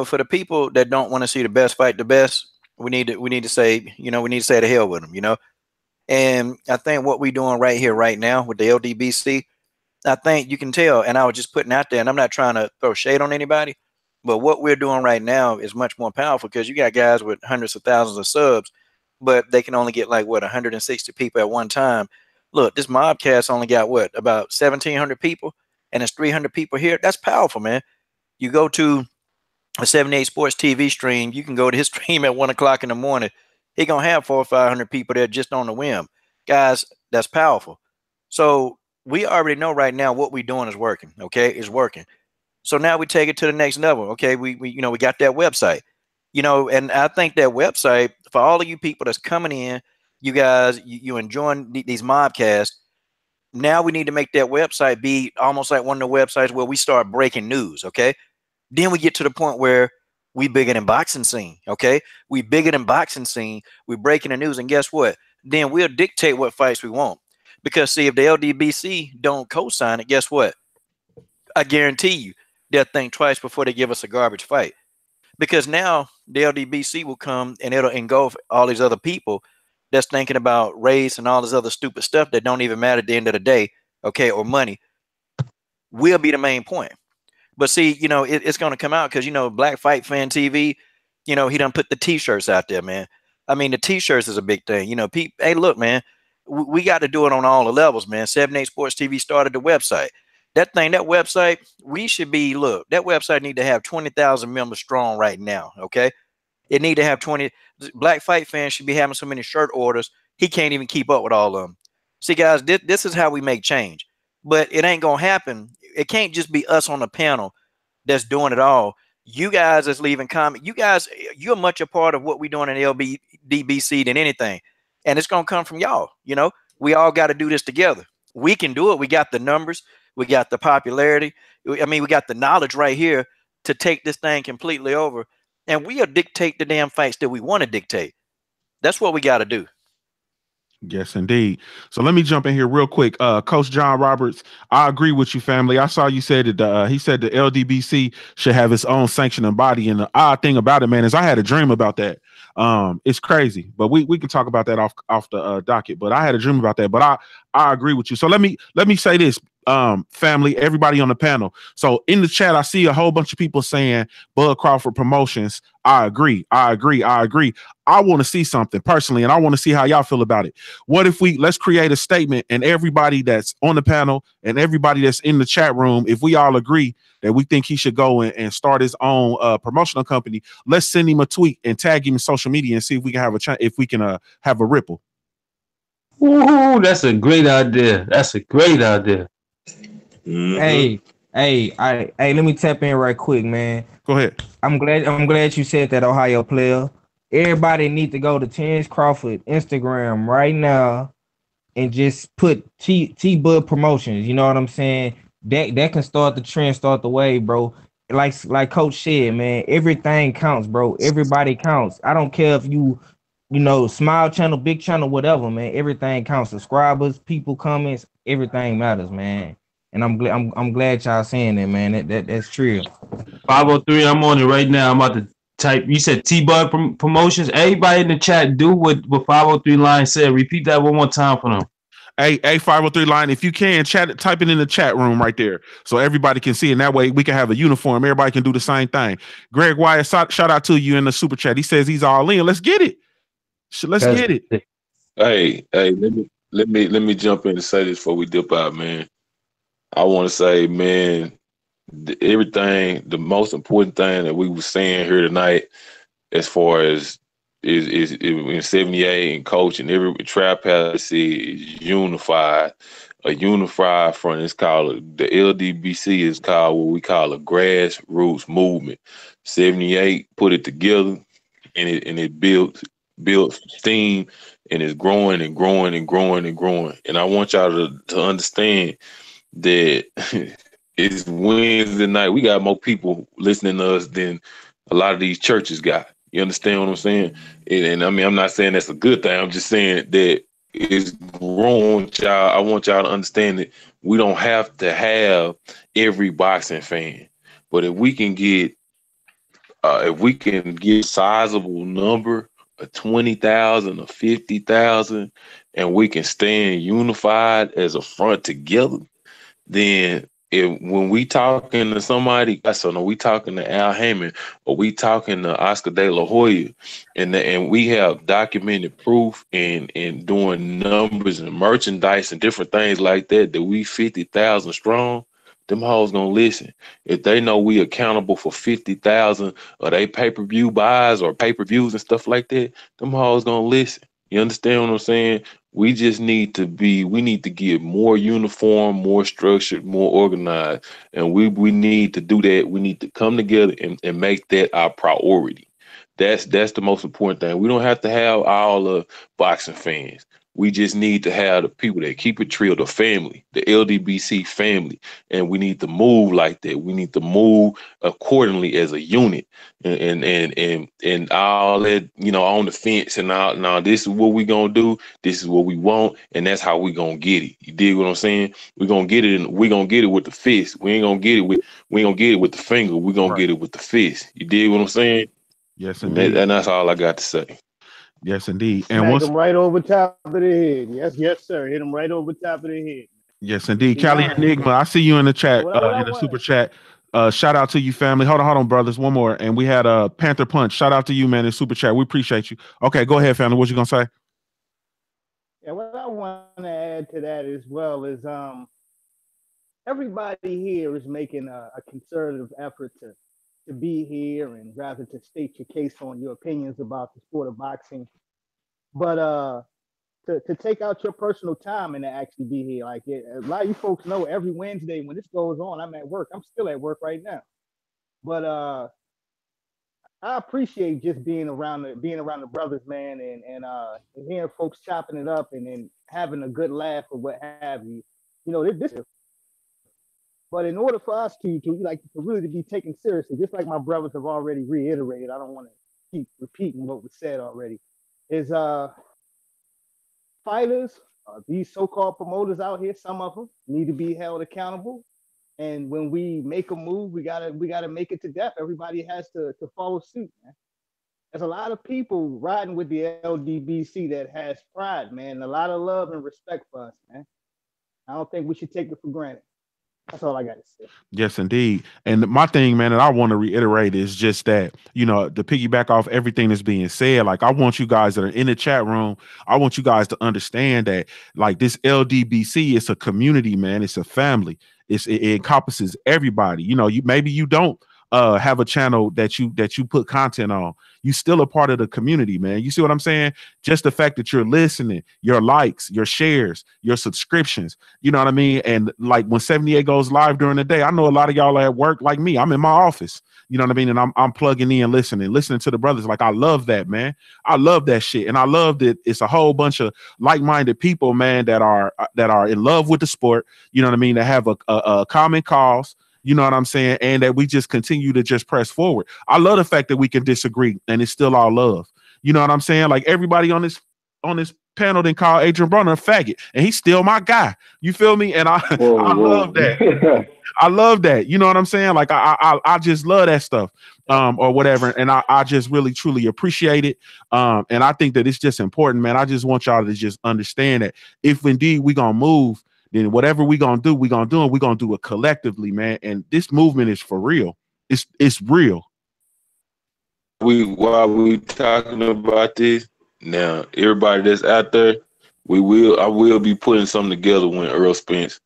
for the people that don't want to see the best fight the best, we need to say to hell with them, And I think what we're doing right here, right now with the LDBC, I think you can tell, and I was just putting out there, and I'm not trying to throw shade on anybody, but what we're doing right now is much more powerful because you got guys with hundreds of thousands of subs, but they can only get 160 people at one time. Look, this MobCast only got about 1,700 people, and it's 300 people here. That's powerful, man. You go to a 78 Sports TV stream, you can go to his stream at 1 o'clock in the morning. He gonna have 400 or 500 people there just on the whim, guys. That's powerful. So we already know right now what we're doing is working. Okay, it's working. So now we take it to the next level. Okay, we got that website. And I think that website for all of you people that's coming in, you guys, you enjoying these mobcasts. Now we need to make that website be almost like one of the websites where we start breaking news. Okay, then we get to the point where we bigger than boxing scene, okay? We bigger than boxing scene. We breaking the news, and guess what? Then we'll dictate what fights we want. Because see, if the LDBC don't co-sign it, guess what? I guarantee you they'll think twice before they give us a garbage fight. Because now the LDBC will come and it'll engulf all these other people that's thinking about race and all this other stupid stuff that don't even matter at the end of the day, okay, or money. We'll be the main point. But see, it's going to come out because, Black Fight Fan TV, he done put the T-shirts out there, man. I mean, the T-shirts is a big thing. Hey, look, man, we got to do it on all the levels, man. 78 Sports TV started the website. That website, that website need to have 20,000 members strong right now, okay? It need to have 20. Black Fight Fan should be having so many shirt orders, he can't even keep up with all of them. See, guys, this is how we make change. But it ain't going to happen. It can't just be us on the panel that's doing it all. You guys that's leaving comment. You guys, you're much a part of what we're doing in LDBC than anything. And it's going to come from y'all. We all got to do this together. We can do it. We got the numbers. We got the popularity. We got the knowledge right here to take this thing completely over. And we'll dictate the damn fights that we want to dictate. That's what we got to do. Yes, indeed. So let me jump in here real quick. Coach John Roberts, I agree with you, family. I saw you said that he said the LDBC should have its own sanctioning body. And the odd thing about it, man, is I had a dream about that. It's crazy, but we can talk about that off the docket. But I had a dream about that. But I agree with you. So let me say this, family, everybody on the panel. So in the chat, I see a whole bunch of people saying Bud Crawford Promotions. I agree. I want to see something personally, and I want to see how y'all feel about it. What if let's create a statement, and everybody that's on the panel and everybody that's in the chat room, if we all agree that we think he should go and start his own promotional company, let's send him a tweet and tag him in social media and see if we can have a ripple. Ooh, that's a great idea. Mm-hmm. Hey, let me tap in right quick, man. Go ahead. I'm glad you said that, Ohio player. Everybody need to go to Terence Crawford Instagram right now and just put T Bud Promotions. You know what I'm saying? that can start the trend, start the wave, bro. Like Coach said, man, everything counts, bro. Everybody counts. I don't care if you know, small channel, big channel, whatever, man. Everything counts. Subscribers, people, comments, everything matters, man. And I'm glad y'all saying that, man. That's true. 503, I'm on it right now. I'm about to type. You said T-Bug Promotions. Everybody in the chat, do what 503 line said. Repeat that one more time for them. Hey, 503 line, if you can, type it in the chat room right there so everybody can see it. And that way we can have a uniform. Everybody can do the same thing. Greg Wyatt, shout out to you in the super chat. He says he's all in. Let's get it. Let's get it. Hey, let me jump in and say this before we dip out, man. I want to say, man, the most important thing that we were saying here tonight, as far as is in 78 and coach and every trap has to see is unified. A unified front is called the LDBC is called what we call a grassroots movement. 78 put it together and it built steam and it's growing and growing and growing and growing. And I want y'all to understand that it's Wednesday night. We got more people listening to us than a lot of these churches got. You understand what I'm saying? And I mean, I'm not saying that's a good thing. I'm just saying that it's growing, y'all. I want y'all to understand that we don't have to have every boxing fan, but if we can get a sizable number of 20,000 or 50,000, and we can stand unified as a front together, then when we talking to somebody, we talking to Al Hammond or we talking to Oscar De La Hoya, and we have documented proof and doing numbers and merchandise and different things like that we 50,000 strong, them hoes gonna listen. If they know we accountable for 50,000 or they pay-per-view buys or pay-per-views and stuff like that, them hoes gonna listen. You understand what I'm saying? We just need to get more uniform, more structured, more organized. And we need to do that. We need to come together and make that our priority. That's the most important thing. We don't have to have all the boxing fans. We just need to have the people that keep it real, the family, the LDBC family. And we need to move like that. We need to move accordingly as a unit and all that, on the fence and all. Now, this is what we gonna do. This is what we want, and that's how we gonna get it. You dig what I'm saying? We're gonna get it, and we're gonna get it with the fist. We ain't gonna get it with the finger. We're gonna get it with the fist. You dig what I'm saying? Yes, indeed. And that's all I got to say. Yes, indeed. And Smack him right over top of the head. Yes, sir. Hit him right over top of the head. Yes, indeed. Cali Enigma, I see you in the chat, in the super chat. Shout out to you, family. Hold on, brothers. One more. And we had a Panther Punch. Shout out to you, man, in super chat. We appreciate you. Okay, go ahead, family. What you gonna say? Yeah, what I want to add to that as well is everybody here is making a concerted effort to be here and rather to state your case on your opinions about the sport of boxing, but to take out your personal time and to actually be here. Like a lot of you folks know, every Wednesday when this goes on, I'm at work. I'm still at work right now, but I appreciate just being around the brothers, man, and hearing folks chopping it up and having a good laugh or what have you. This. But in order for us to really be taken seriously, just like my brothers have already reiterated, I don't want to keep repeating what was said already, is fighters, these so-called promoters out here, some of them need to be held accountable. And when we make a move, we gotta make it to death. Everybody has to follow suit, man. There's a lot of people riding with the LDBC that has pride, man. A lot of love and respect for us, man. I don't think we should take it for granted. That's all I got to say. Yes, indeed. And my thing, man, that I want to reiterate is just that, to piggyback off everything that's being said, like, I want you guys that are in the chat room, I want you guys to understand that, like, this LDBC, it's a community, man. It's a family. It encompasses everybody. Maybe you don't have a channel that you put content on. You still a part of the community, man. You see what I'm saying? Just the fact that you're listening, your likes, your shares, your subscriptions, you know what I mean? And like when 78 goes live during the day, I know a lot of y'all are at work like me. I'm in my office, you know what I mean? And I'm plugging in, listening to the brothers. Like, I love that, man. I love that shit. And I love that it's a whole bunch of like-minded people, man, that are in love with the sport, you know what I mean? That have a common cause. You know what I'm saying? And that we just continue to just press forward. I love the fact that we can disagree and it's still all love. You know what I'm saying? Like, everybody on this panel then call Adrian Broner a faggot, and he's still my guy. You feel me? And I love that. I love that. You know what I'm saying? Like, I just love that stuff, or whatever. And I just really truly appreciate it. And I think that it's just important, man. I just want y'all to just understand that if indeed we gonna move, then whatever we gonna do, and we gonna do it collectively, man. And this movement is for real. It's real. While we talking about this now, everybody that's out there, I will be putting something together when Earl Spence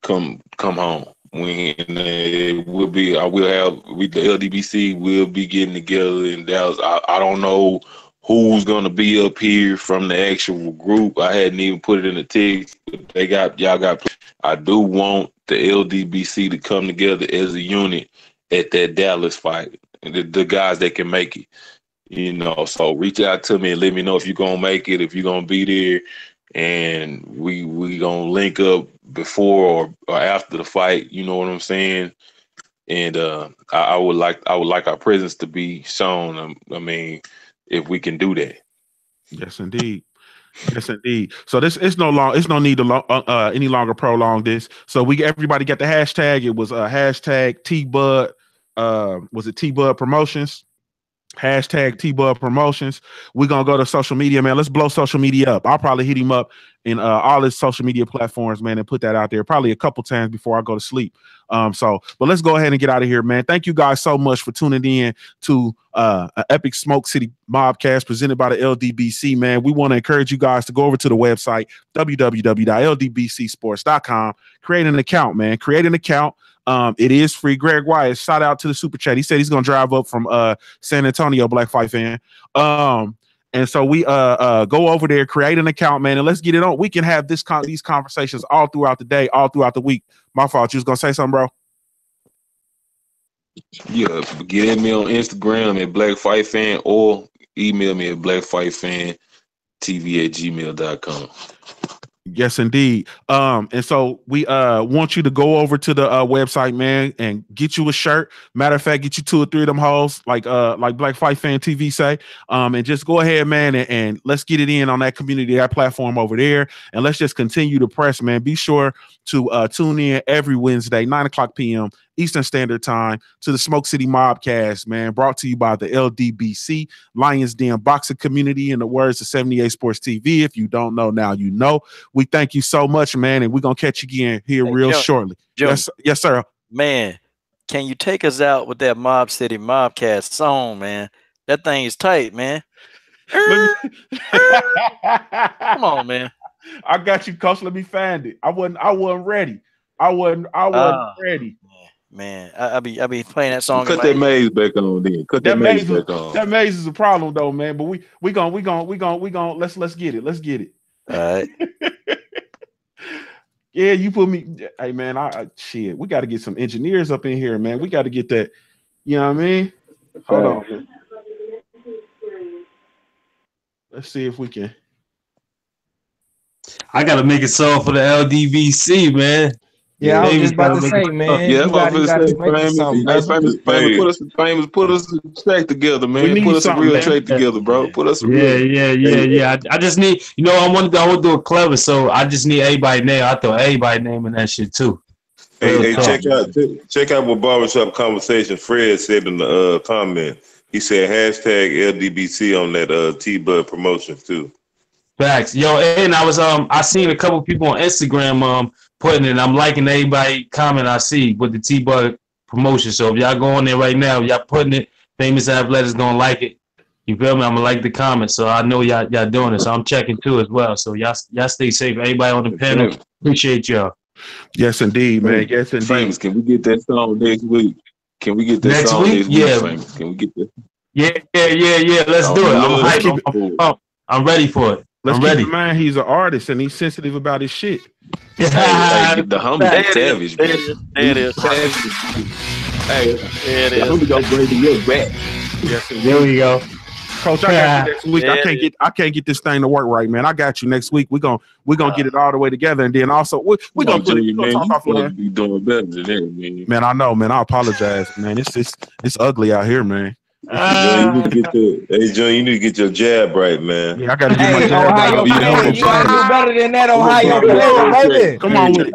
come home. When it will be, the LDBC will be getting together in Dallas. I don't know who's gonna be up here from the actual group. I hadn't even put it in the text, but y'all got. I do want the LDBC to come together as a unit at that Dallas fight. The guys that can make it, you know. So reach out to me and let me know if you're gonna make it, if you're gonna be there, and we gonna link up before or after the fight. You know what I'm saying? And I would like our presence to be shown. I mean, if we can do that. Yes, indeed. Yes, indeed. So it's no need to any longer prolong this. So everybody get the hashtag. It was hashtag T-Bud. Was it T-Bud Promotions? Hashtag T-Bud Promotions. We're gonna go to social media, man. Let's blow social media up. I'll probably hit him up in all his social media platforms, man, and put that out there probably a couple times before I go to sleep. But let's go ahead and get out of here, man. Thank you guys so much for tuning in to an Epic Smoke City Mobcast presented by the LDBC, man. We want to encourage you guys to go over to the website www.ldbcsports.com. Create an account, man. Create an account. It is free. Greg Wyatt, shout out to the super chat. He said he's gonna drive up from San Antonio, Black Fight fan. And so we go over there, create an account, man, and let's get it on. We can have these conversations all throughout the day, all throughout the week. My fault. You was gonna say something, bro? Yeah, get me on Instagram at Black Fight Fan or email me at blackfightfantv@gmail.com. Yes, indeed. And so we want you to go over to the website, man, and get you a shirt. Matter of fact, get you 2 or 3 of them hoes, like Black Fight Fan TV say. And just go ahead, man, and let's get it in on that community, that platform over there, and let's just continue to press, man. Be sure to tune in every Wednesday, 9:00 p.m. Eastern Standard Time, to the Smoke City Mobcast, man, brought to you by the LDBC, Lions Den boxing community, in the words of 78 Sports TV. If you don't know, now you know. We thank you so much, man, and we're going to catch you again here real shortly. Joe, yes, sir. Man, can you take us out with that Mob City Mobcast song, man? That thing is tight, man. Come on, man. I got you, Coach. Let me find it. I wasn't ready. I wasn't ready. Man, I be playing that song. Cut that maze back on, then. Cut that maze back on. That maze is a problem, though, man. But we gonna let's get it. Let's get it. All right. Yeah, you put me. Hey, man, shit. We got to get some engineers up in here, man. We got to get that. You know what I mean? Hold on. Let's see if we can. I gotta make a song for the LDVC, man. Yeah, I was just about to say, man. Yeah, famous. Put us a track together, man. Put us a real track together, bro. Put us. Yeah. I just need, I want to do it clever, so I just need everybody name. I throw everybody name in that shit too. Hey, check out what Barbershop Conversation Fred said in the comment. He said hashtag LDBC on that T-Bud promotion too. Facts, yo, and I seen a couple people on Instagram putting it. I'm liking everybody comment I see with the T-Bud promotion. So if y'all go on there right now, y'all putting it, Famous Athletics gonna like it. You feel me? I'm gonna like the comment, so I know y'all doing it. So I'm checking too as well. So y'all stay safe. Everybody on the panel, appreciate y'all. Yes, indeed, man. Yes, indeed. Famous, can we get that song next week? Can we get this Next song week? this week, Yeah. famous? Can we get this? Yeah. Let's do it. I'm hyped. I'm ready for it. Let's I'm keep ready. in mind he's an artist and he's sensitive about his shit. Hey, the homie is savage. There it is. Hey, There it the is. homie gonna bring your back. Yes, There we go. Coach, I got you next week. I can't get this thing to work right, man. I got you next week. We're gonna get it all the way together, and then also we're gonna put it. You We're gonna talk offline. be doing better than that, man. Man, I know, man. I apologize, man. It's ugly out here, man. Junior, you need to get your jab right, man. Yeah, I gotta get my Hey, jab Ohio right. player, you gotta do better than that, Ohio player, baby. Come on with it.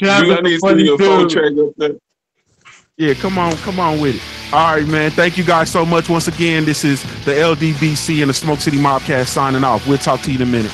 You got to see your phone track up there. Yeah, come on with it. All right, man. Thank you guys so much once again. This is the LDBC and the Smoke City MobCast signing off. We'll talk to you in a minute.